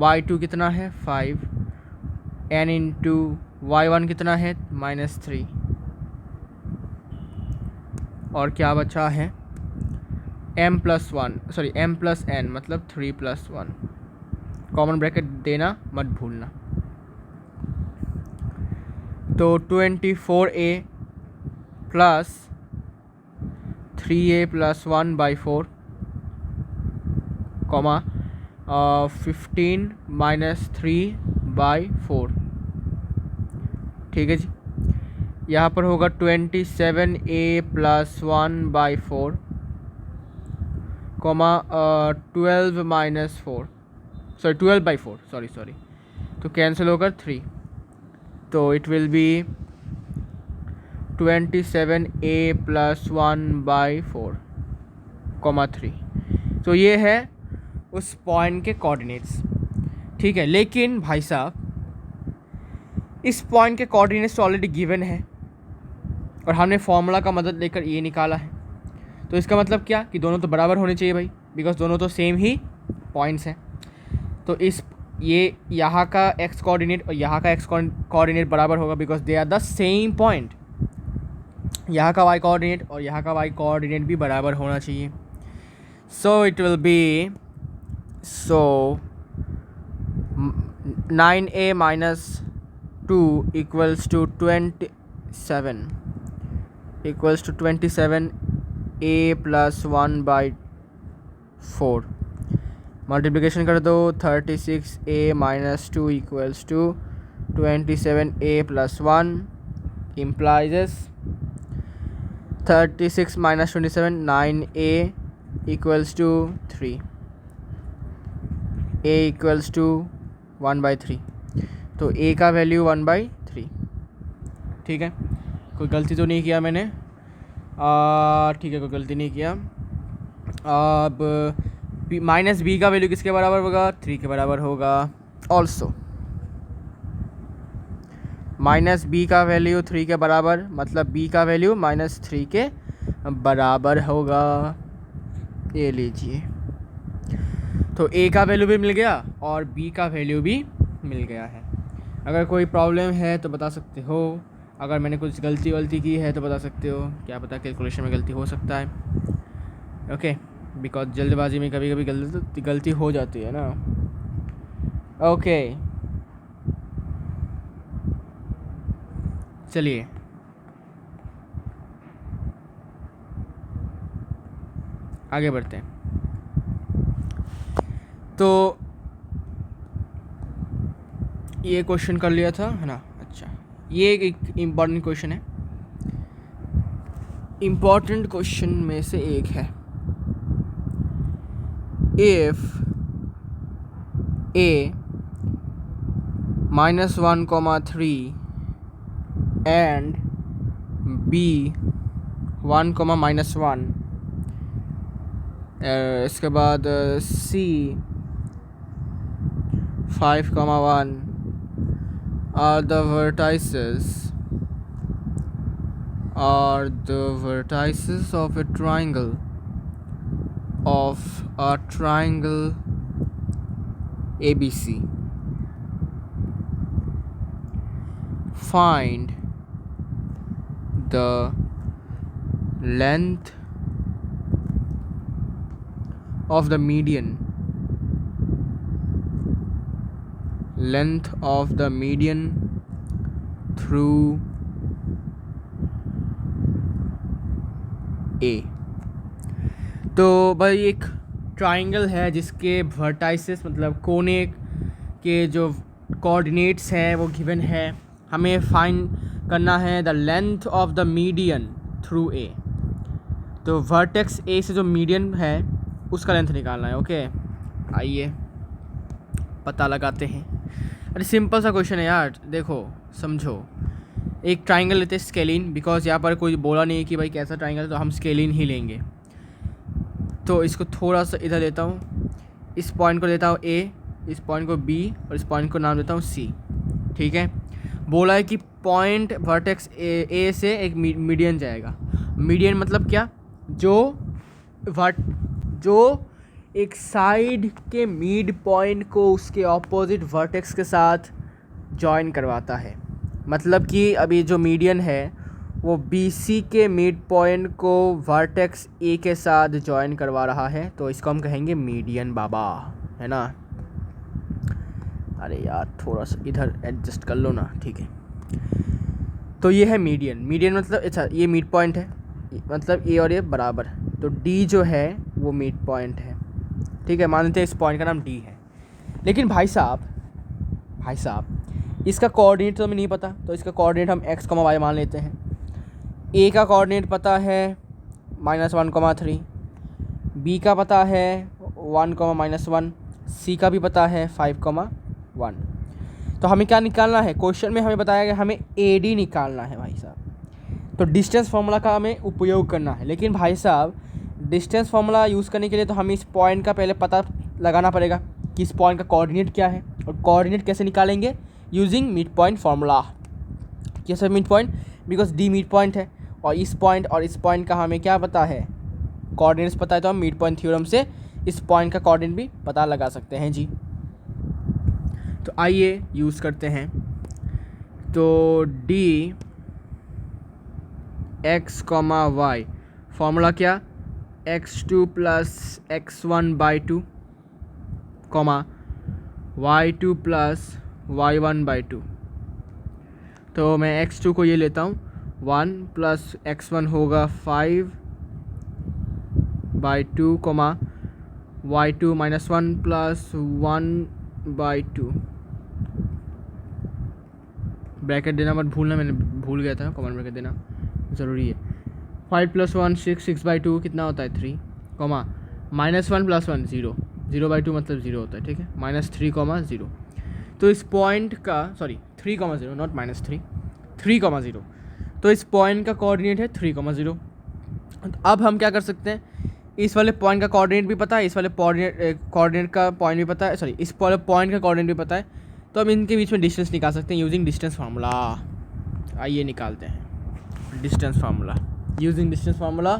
y2 कितना है 5 n इंटू y1 कितना है -3 और क्या बचा है m + n मतलब 3 + 1। कॉमन ब्रैकेट देना मत भूलना। तो 24a + 3a + 1/4 कॉमा 15 - 3/4। ठीक है जी। यहाँ पर होगा 27a + 1/4 कॉमा 12/4 सॉरी तो कैंसिल होकर 3, तो it will B 27a + 1/4 comma 3। तो ये है उस पॉइंट के कोऑर्डिनेट्स। ठीक है, लेकिन भाई साहब इस पॉइंट के कोऑर्डिनेट्स तो ऑलरेडी गिवन है और हमने फॉर्मूला का मदद लेकर ये निकाला है। तो इसका मतलब क्या कि दोनों तो बराबर होने चाहिए भाई, बिकॉज दोनों तो सेम ही पॉइंट्स हैं। तो ये यहाँ का x कोऑर्डिनेट और यहाँ का x कोऑर्डिनेट बराबर होगा because they are the same point. यहाँ का y कोऑर्डिनेट और यहाँ का y कोऑर्डिनेट भी बराबर होना चाहिए। So it will B 9a - 2 = 27a + 1/4 multiplication कर दो। 36a - 2 = 27a + 1 implies 36 - 27 9a = 3, a = 1/3, तो a का वैल्यू 1/3। ठीक है, कोई गलती तो नहीं किया मैंने? ठीक है, कोई गलती नहीं किया। अब -b का वैल्यू किसके बराबर होगा? 3 के बराबर होगा। ऑल्सो -b का वैल्यू 3 के बराबर मतलब b का वैल्यू -3 के बराबर होगा। ये लीजिए, तो a का वैल्यू भी मिल गया और b का वैल्यू भी मिल गया है। अगर कोई प्रॉब्लम है तो बता सकते हो, अगर मैंने कुछ गलती की है तो बता सकते हो, क्या पता कैलकुलेशन में गलती हो सकता है। ओके, बिकॉज जल्दबाजी में कभी कभी गलती हो जाती है ना। ओके, चलिए आगे बढ़ते हैं। तो ये क्वेश्चन कर लिया था है ना। अच्छा, ये एक इम्पॉर्टेंट क्वेश्चन है, इम्पॉर्टेंट क्वेश्चन में से एक है। इफ a -1,3 and b 1,-1, इसके बाद c 5,1 are the vertices of a triangle ABC. Find the length of the median through A। तो भाई एक ट्राइंगल है जिसके वर्टाइसेस मतलब कोने के जो कोऑर्डिनेट्स हैं वो गिवन है। हमें फाइंड करना है the length of the median through a. तो वर्टेक्स ए से जो मीडियन है उसका लेंथ निकालना है। ओके, आइए पता लगाते हैं। अरे सिंपल सा क्वेश्चन है यार, देखो समझो। एक ट्राइंगल लेते हैं स्केलिन, बिकॉज यहाँ पर कोई बोला नहीं है कि भाई कैसा ट्राइंगल है, तो हम स्केलिन ही लेंगे। तो इसको थोड़ा सा इधर लेता हूँ, इस पॉइंट को लेता हूँ ए, इस पॉइंट को बी और इस पॉइंट को नाम देता हूँ सी। ठीक है, बोला है कि पॉइंट वर्टेक्स ए से एक मीडियन जाएगा। मीडियन मतलब क्या, जो एक साइड के मिड पॉइंट को उसके ऑपोजिट वर्टेक्स के साथ जॉइन करवाता है। मतलब कि अभी जो मीडियन है वो BC के मिड पॉइंट को वर्टेक्स ए के साथ जॉइन करवा रहा है, तो इसको हम कहेंगे मीडियन बाबा, है ना। अरे यार थोड़ा सा इधर एडजस्ट कर लो ना, ठीक है। तो ये है मीडियन। मीडियन मतलब अच्छा ये मिड पॉइंट है, मतलब ए और ए बराबर, तो D जो है वो मिड पॉइंट है। ठीक है, मान लेते हैं इस पॉइंट का नाम D है। लेकिन भाई साहब इसका कोऑर्डिनेट तो हमें नहीं पता, तो इसका कोऑर्डिनेट हम x, y मान लेते हैं। A का कोऑर्डिनेट पता है -1,3, B का पता है 1,-1, C का भी पता है 5,1। तो हमें क्या निकालना है, क्वेश्चन में हमें बताया गया हमें AD निकालना है भाई साहब। तो डिस्टेंस फार्मूला का हमें उपयोग करना है। लेकिन भाई साहब डिस्टेंस फार्मूला यूज़ करने के लिए तो हमें इस पॉइंट का पहले पता लगाना पड़ेगा कि इस पॉइंट का कोऑर्डिनेट क्या है, और कोऑर्डिनेट कैसे निकालेंगे, यूजिंग मिड पॉइंट फार्मूला। कैसे mid point, because D mid point है और इस पॉइंट का हमें क्या पता है, कोऑर्डिनेट्स पता है, तो हम मिड पॉइंट थ्योरम से इस पॉइंट का कोऑर्डिनेट भी पता लगा सकते हैं जी। तो आइए यूज़ करते हैं। तो D x, y फार्मूला क्या, x2 + x1/2, y2 + y1/2। तो मैं x2 को ये लेता हूँ, 1 + x1 होगा 5/2, y2 -1 + 1/2। ब्रैकेट देना मत भूलना, मैंने भूल गया था, कॉमन ब्रैकेट देना ज़रूरी है। 5 + 1 6, 6/2 कितना होता है 3, -1 + 1 0, 0/2 मतलब 0 होता है। ठीक है, -3,0। तो इस पॉइंट का 3,0 नॉट -3, 3,0। तो इस पॉइंट का कोऑर्डिनेट है 3,0। अब हम क्या कर सकते हैं, इस वाले पॉइंट का कोऑर्डिनेट भी पता है, इस वाले कोऑर्डिनेट का पॉइंट भी पता है, इस वाले पॉइंट का कोऑर्डिनेट भी पता है, तो हम इनके बीच में डिस्टेंस निकाल सकते हैं यूजिंग डिस्टेंस फार्मूला। आइए निकालते हैं distance formula. Using distance formula,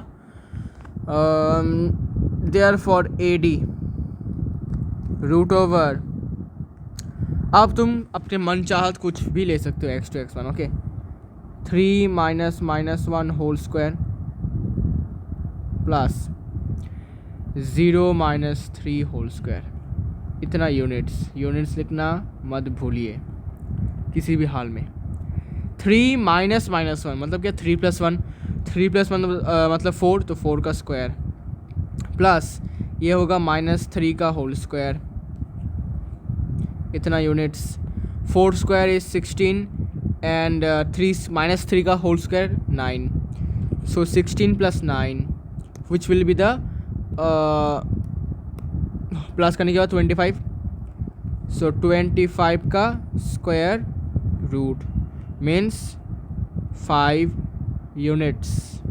therefore AD √, अब तुम अपने मन चाहत कुछ भी ले सकते हो, x2 x1, okay. 3 - -1 whole square plus 0 - 3 whole square. इतना यूनिट्स लिखना मत भूलिए किसी भी हाल में। 3 - -1 मतलब क्या, 3 + 1, 3 + 1 मतलब 4, तो 4 का स्क्वायर प्लस ये होगा -3 का होल स्क्वायर। इतना यूनिट्स। 4 स्क्वायर इज 16 एंड 3 का whole square 9, so 16 + 9 which will be the plus करने के बाद 25, सो 25 का स्क्वायर रूट मीन्स 5 यूनिट्स।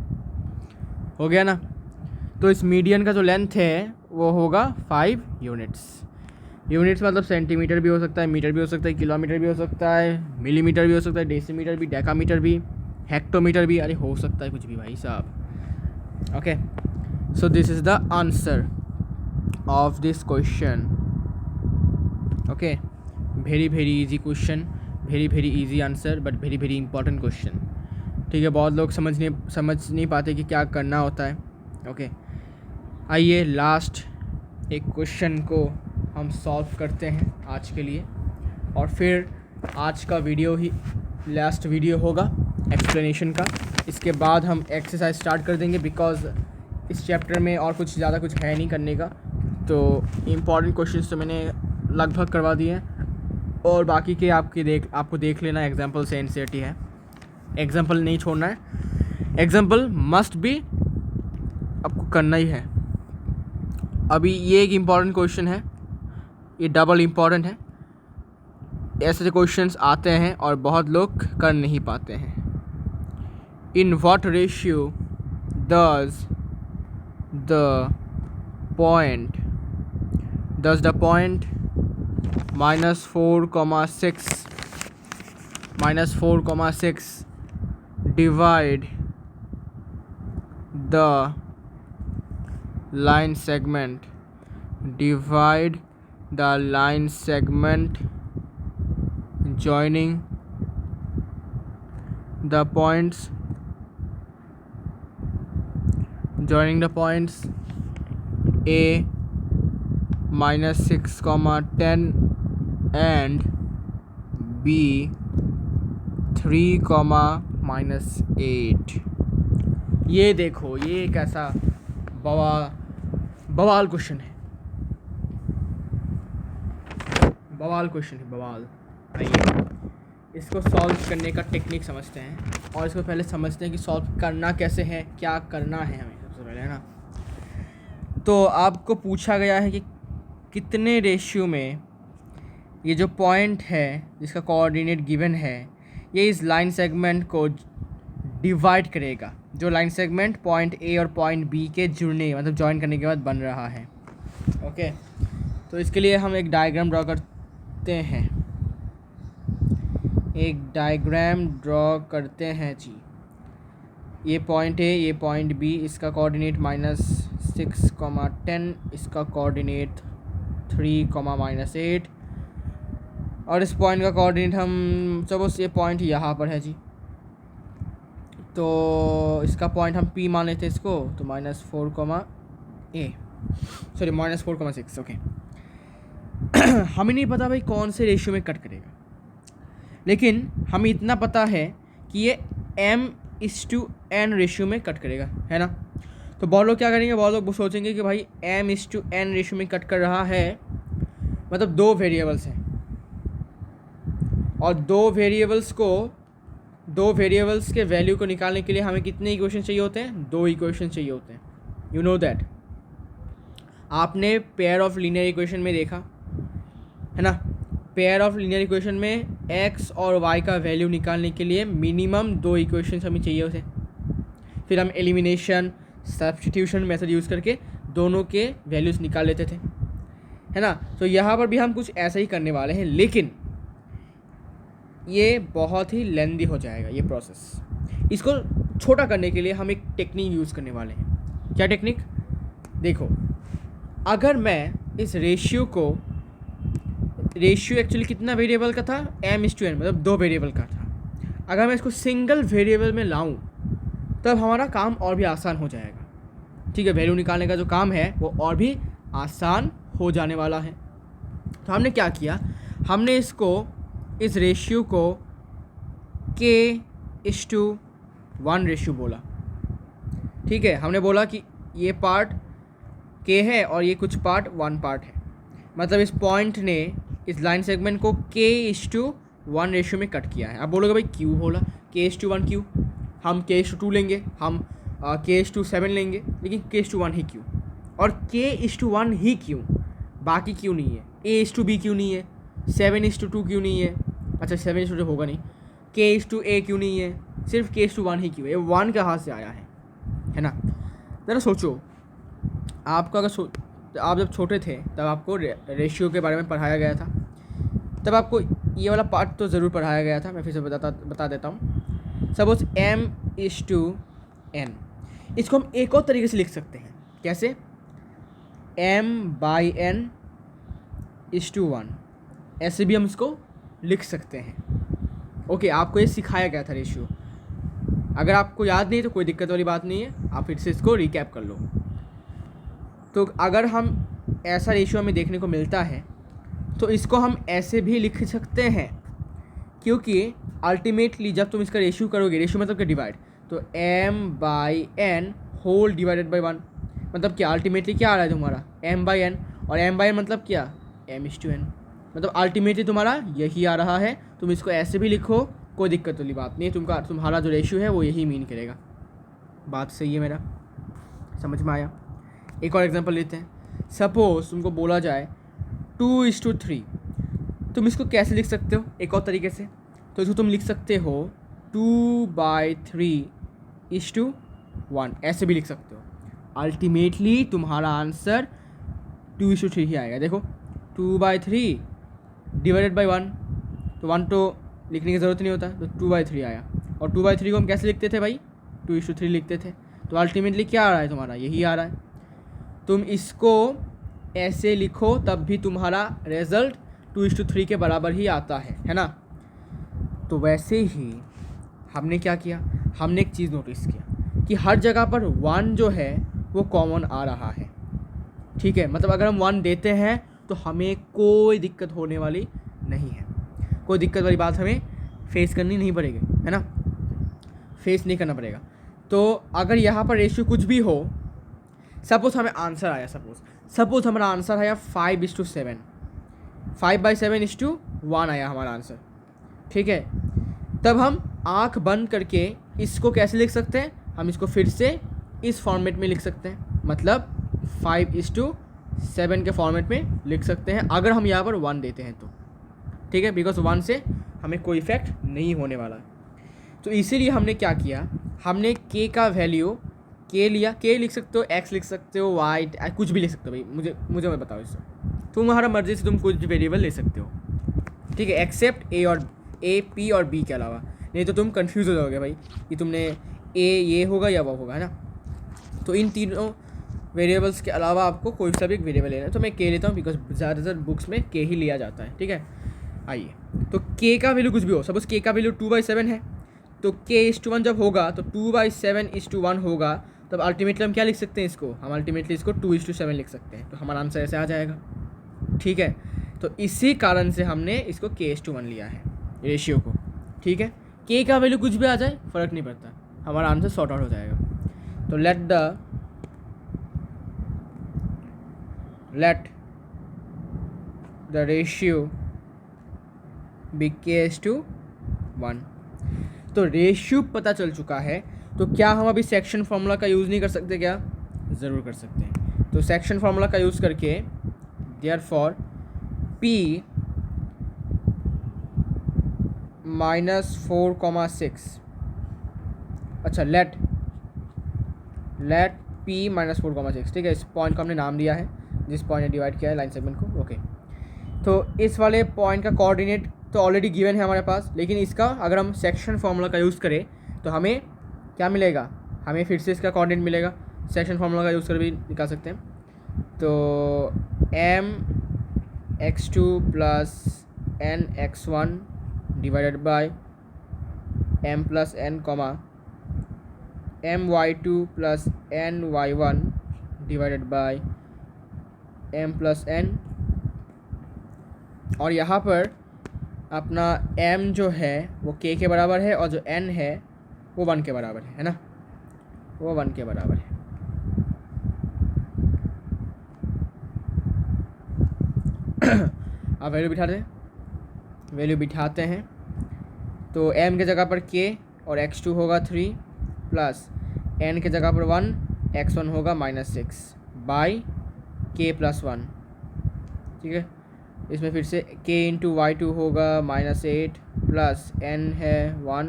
हो गया ना। तो इस मीडियन का जो लेंथ है वो होगा 5 यूनिट्स। यूनिट्स मतलब सेंटीमीटर भी हो सकता है, मीटर भी हो सकता है, किलोमीटर भी हो सकता है, मिलीमीटर भी हो सकता है, डेसीमीटर भी, डेकामीटर भी, हेक्टोमीटर भी, अरे हो सकता है कुछ भी भाई साहब। Okay, so this is the answer of this question. Okay, very easy question, very easy answer, but very important question. ठीक है, बहुत लोग समझ नहीं पाते कि क्या करना होता है। ओके, आइए लास्ट एक क्वेश्चन को हम सॉल्व करते हैं आज के लिए, और फिर आज का वीडियो ही लास्ट वीडियो होगा एक्सप्लेनेशन का। इसके बाद हम एक्सरसाइज स्टार्ट कर देंगे, बिकॉज इस चैप्टर में और कुछ ज़्यादा कुछ है नहीं करने का। तो इम्पॉर्टेंट क्वेश्चंस तो मैंने लगभग करवा दिए हैं, और बाकी के आपको देख लेना एग्जाम्पल से NCERT है, एग्जाम्पल नहीं छोड़ना है, एग्जाम्पल मस्ट भी आपको करना ही है। अभी ये एक इम्पॉर्टेंट क्वेश्चन है, ये डबल इम्पॉर्टेंट है। ऐसे क्वेश्चंस आते हैं और बहुत लोग कर नहीं पाते हैं। in what ratio does the point -4,6 divide the line segment joining the points A -6,10 and B 3,-8। ये देखो, ये एक ऐसा बवाल क्वेश्चन है, बवाल। आइए इसको सॉल्व करने का टेक्निक समझते हैं, और इसको पहले समझते हैं कि सॉल्व करना कैसे है, क्या करना है हमें सबसे पहले, है ना। तो आपको पूछा गया है कि कितने रेशियो में ये जो पॉइंट है जिसका कोऑर्डिनेट गिवन है, ये इस लाइन सेगमेंट को डिवाइड करेगा, जो लाइन सेगमेंट पॉइंट ए और पॉइंट बी के जुड़ने मतलब जॉइन करने के बाद बन रहा है। ओके, तो इसके लिए हम एक डायग्राम ड्रॉ करते हैं जी। ये पॉइंट ए, ये पॉइंट बी, इसका कोऑर्डिनेट -6,10, इसका कोऑर्डिनेट 3,-8, और इस पॉइंट का कोऑर्डिनेट हम सपोज ये पॉइंट यहाँ पर है जी, तो इसका पॉइंट हम P मान लेते हैं इसको, तो -4,6। ओके हमें नहीं पता भाई कौन से रेशियो में कट करेगा, लेकिन हमें इतना पता है कि ये m/n रेशियो में कट करेगा, है ना। तो बहुत लोग क्या करेंगे, बहुत लोग सोचेंगे कि भाई m/n रेशियो में कट कर रहा है, मतलब 2 वेरिएबल्स हैं, और 2 वेरिएबल्स के वैल्यू को निकालने के लिए हमें कितने इक्वेशन चाहिए होते हैं, 2 इक्वेशन चाहिए होते हैं। यू नो दैट, आपने पेयर ऑफ लीनियर इक्वेशन में देखा है ना। पेयर ऑफ लीनियर इक्वेशन में x और y का वैल्यू निकालने के लिए मिनिमम 2 इक्वेशन हमें चाहिए होते, फिर हम एलिमिनेशन सब्स्टिट्यूशन मेथड यूज़ करके दोनों के वैल्यूज़ निकाल लेते थे, है ना। तो यहाँ पर भी हम कुछ ऐसा ही करने वाले हैं, लेकिन ये बहुत ही लेंदी हो जाएगा ये प्रोसेस। इसको छोटा करने के लिए हम एक टेक्निक यूज़ करने वाले हैं। क्या टेक्निक? देखो, अगर मैं इस रेशियो एक्चुअली कितना वेरिएबल का था, m/n, मतलब 2 वेरिएबल का था। अगर मैं इसको सिंगल वेरिएबल में लाऊं तब हमारा काम और भी आसान हो जाएगा, ठीक है। वैल्यू निकालने का जो काम है वो और भी आसान हो जाने वाला है। तो हमने क्या किया, हमने इस रेशियो को k/1 रेशियो बोला, ठीक है। हमने बोला कि ये पार्ट k है और ये कुछ पार्ट 1 पार्ट है, मतलब इस पॉइंट ने इस लाइन सेगमेंट को k/1 रेशियो में कट किया है। अब बोलोगे भाई क्यों बोला k/1 क्यों, हम k/2 लेंगे, हम k/7 लेंगे, लेकिन k/1 ही क्यों, और k/1 ही क्यों, बाकी क्यों नहीं है, a/b क्यों नहीं है, 7/2 क्यों नहीं है, अच्छा 7/2 होगा नहीं, k/a क्यों नहीं है, सिर्फ k/1 ही क्यों है, ये 1 कहाँ से आया है ना। ज़रा सोचो, आपको अगर आप जब छोटे थे तब आपको रेशियो के बारे में पढ़ाया गया था, तब आपको ये वाला पार्ट तो ज़रूर पढ़ाया गया था। मैं फिर से बता देता हूँ। सपोज m/n, इसको हम एक और तरीके से लिख सकते हैं। कैसे? m/n/1, ऐसे भी हम इसको लिख सकते हैं। ओके, आपको ये सिखाया गया था रेशियो। अगर आपको याद नहीं है तो कोई दिक्कत वाली बात नहीं है, आप फिर से इसको रिकैप कर लो। तो अगर हम ऐसा रेशियो हमें देखने को मिलता है तो इसको हम ऐसे भी लिख सकते हैं, क्योंकि अल्टीमेटली जब तुम इसका रेशियो करोगे, रेशियो मतलब कि डिवाइड, तो m/n होल डिवाइडेड बाई 1, मतलब क्या अल्टीमेटली क्या आ रहा है तुम्हारा m/n, और m/n मतलब क्या m/n, मतलब अल्टीमेटली तुम्हारा यही आ रहा है। तुम इसको ऐसे भी लिखो, कोई दिक्कत वाली बात नहीं है, तुम्हारा जो रेशियो है वो यही मीन करेगा। बात सही है, मेरा समझ में आया। एक और एग्जांपल लेते हैं। सपोज तुमको बोला जाए 2:3, तुम इसको कैसे लिख सकते हो एक और तरीके से, तो इसको तुम लिख सकते हो 2/3 2:1 ऐसे भी लिख सकते हो। अल्टीमेटली तुम्हारा आंसर 2:3 ही आएगा। देखो 2/3 डिवाइडेड बाई 1, तो 1 तो लिखने की ज़रूरत नहीं होता, तो 2/3 आया। और 2/3 को हम कैसे लिखते थे भाई, 2:3 लिखते थे। तो अल्टीमेटली क्या आ रहा है तुम्हारा, यही आ रहा है। तुम इसको ऐसे लिखो तब भी तुम्हारा रिजल्ट 2:3 के बराबर ही आता है ना। तो वैसे ही हमने क्या किया, हमने एक चीज़ नोटिस किया कि हर जगह पर 1 जो है वो कॉमन आ रहा है। ठीक है, मतलब अगर हम 1 देते हैं तो हमें कोई दिक्कत होने वाली नहीं है, कोई दिक्कत वाली बात हमें फेस करनी नहीं पड़ेगी, है ना, फेस नहीं करना पड़ेगा। तो अगर यहाँ पर रेशियो कुछ भी हो, सपोज हमें आंसर आया, सपोज हमारा आंसर आया 5:7, 5/7:1 आया हमारा आंसर। ठीक है, तब हम आँख बंद करके इसको कैसे लिख सकते हैं, हम इसको फिर से इस फॉर्मेट में लिख सकते हैं, मतलब 5:7 के फॉर्मेट में लिख सकते हैं अगर हम यहाँ पर 1 देते हैं तो। ठीक है, बिकॉज 1 से हमें कोई इफेक्ट नहीं होने वाला। तो इसीलिए हमने क्या किया, हमने k का वैल्यू k लिया, k लिख सकते हो, x लिख सकते हो, y कुछ भी लिख सकते हो भाई, मुझे मैं बताओ इससे, तुम्हारा मर्जी से तुम कुछ भी वेरिएबल ले सकते हो। ठीक है, एक्सेप्ट a, p और b के अलावा, नहीं तो तुम कंफ्यूज हो जाओगे भाई कि तुमने a ये होगा या वो होगा, है ना। तो इन तीनों वेरिएबल्स के अलावा आपको कोई सा भी एक वेरिएबल लेना है, तो मैं k लेता हूँ बिकॉज ज़्यादातर बुक्स में k ही लिया जाता है। ठीक है, आइए, तो k का वैल्यू कुछ भी हो, सपोज k का वैल्यू 2/7 है, तो k:1 जब होगा तो 2/7:1 होगा, तब अल्टीमेटली हम क्या लिख सकते हैं इसको, हम अल्टीमेटली इसको 2:7 लिख सकते हैं, तो हमारा आंसर ऐसे आ जाएगा। ठीक है, तो इसी कारण से हमने इसको k:1 लिया है रेशियो को। ठीक है, k का वैल्यू कुछ भी आ जाए फ़र्क नहीं पड़ता, हमारा आंसर सॉर्ट आउट हो जाएगा। तो let the ratio B k:1। तो रेशियो पता चल चुका है, तो क्या हम अभी सेक्शन फार्मूला का यूज़ नहीं कर सकते क्या, ज़रूर कर सकते हैं। तो सेक्शन फार्मूला का यूज़ करके देयरफॉर p -4,6, अच्छा लेट p -4,6। ठीक है, इस पॉइंट को हमने नाम दिया है, जिस पॉइंट ने डिवाइड किया है लाइन सेगमेंट को। ओके, तो इस वाले पॉइंट का कोऑर्डिनेट तो ऑलरेडी गिवन है हमारे पास, लेकिन इसका अगर हम सेक्शन फार्मूला का यूज़ करें तो हमें क्या मिलेगा, हमें फिर से इसका कोऑर्डिनेट मिलेगा, सेक्शन फार्मूला का यूज़ कर भी निकाल सकते हैं। तो mx2 + nx1 divided by m + n, my2 + ny1 divided by m + n, और यहाँ पर अपना m जो है वो k के बराबर है और जो n है वो 1 के बराबर है ना, वो 1 के बराबर है। अब वैल्यू बिठाते हैं, तो m के जगह पर k और x2 होगा 3 प्लस n के जगह पर 1, x1 होगा -6 बाई k + 1। ठीक है, इसमें फिर से k × y2 होगा -8 प्लस n है 1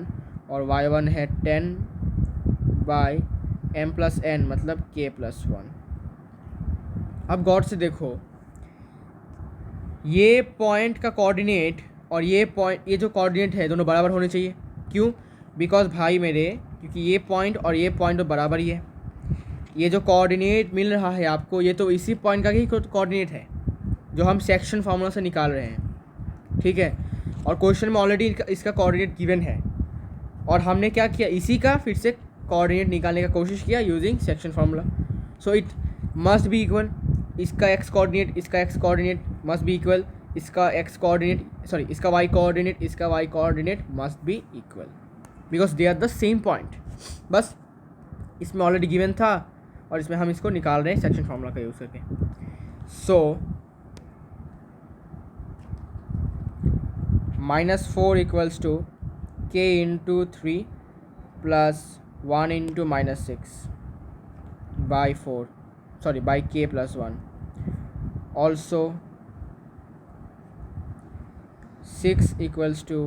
और y1 है 10 बाई m + n मतलब k + 1। अब गौर से देखो, ये पॉइंट का कोऑर्डिनेट और ये जो कोऑर्डिनेट है दोनों बराबर होने चाहिए। क्यों, बिकॉज भाई मेरे, क्योंकि ये पॉइंट और ये पॉइंट तो बराबर ही है। ये जो कोऑर्डिनेट मिल रहा है आपको, ये तो इसी पॉइंट का ही कोऑर्डिनेट है जो हम सेक्शन फार्मूला से निकाल रहे हैं। ठीक है, और क्वेश्चन में ऑलरेडी इसका कोऑर्डिनेट गिवन है, और हमने क्या किया, इसी का फिर से कोऑर्डिनेट निकालने का कोशिश किया using section formula. So it must be equal, इसका x कोऑर्डिनेट इसका x coordinate must be equal, इसका x कोऑर्डिनेट सॉरी इसका y कोऑर्डिनेट इसका y coordinate must be equal, because they are the same point. बस इसमें already given था और इसमें हम इसको निकाल रहे हैं सेक्शन फार्मूला का यूज़ करके। सो -4 equals to k × 3 + 1 × -6 by 4, sorry by k + 1, also 6 equals to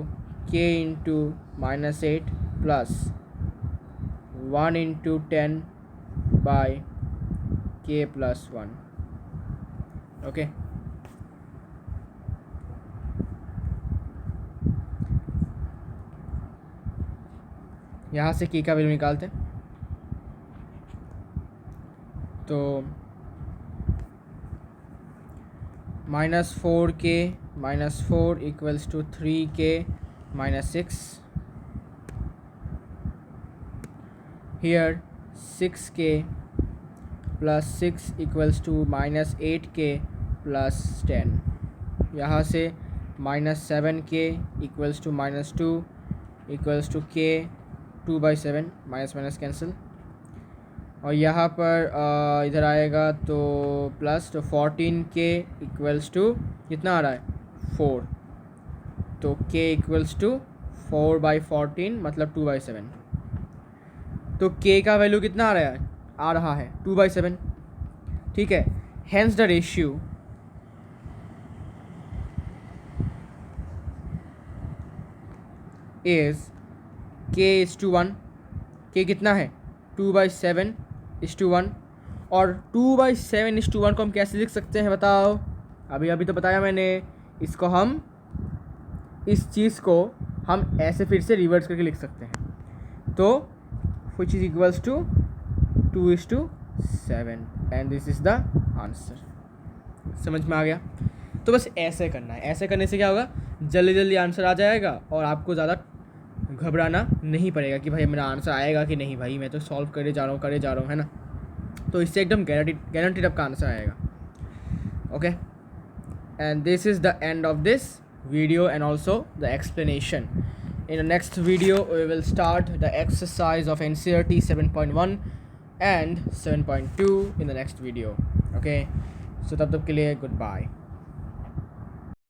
k × -8 plus 1 into 10 by k plus 1. Okay, यहाँ से k का वैल्यू निकालते हैं। तो -4k -4 equals to 3k minus 6. Here 6k plus 6 equals to -8k plus 10. यहाँ से -7k equals to -2 equals to k 2/7, minus minus cancel. और यहाँ पर इधर आएगा तो प्लस, तो 14k इक्वल्स टू कितना आ रहा है 4, तो k इक्वल्स टू 4/14 मतलब 2/7। तो k का वैल्यू कितना आ रहा है 2/7, ठीक है। Hence the ratio is k:1। k कितना है 2/7:1। और 2/7:1 को हम कैसे लिख सकते हैं बताओ? अभी तो बताया मैंने। इसको हम, इस चीज़ को हम ऐसे फिर से रिवर्स करके लिख सकते हैं। तो which is equals to 2:7 and this is the answer. समझ में आ गया? तो बस ऐसे करना है। ऐसे करने से क्या होगा, जल्दी जल्दी आंसर आ जाएगा और आपको ज़्यादा घबराना नहीं पड़ेगा कि भाई मेरा आंसर आएगा कि नहीं, भाई मैं तो सॉल्व करे जा रहा हूँ, है ना। तो इससे एकदम गारंटीड आपका आंसर आएगा। Okay, and this is the end of this video and also the explanation. In the next video we will start the exercise of NCERT 7.1 and 7.2 in the next video. Okay, so तब तक के लिए goodbye.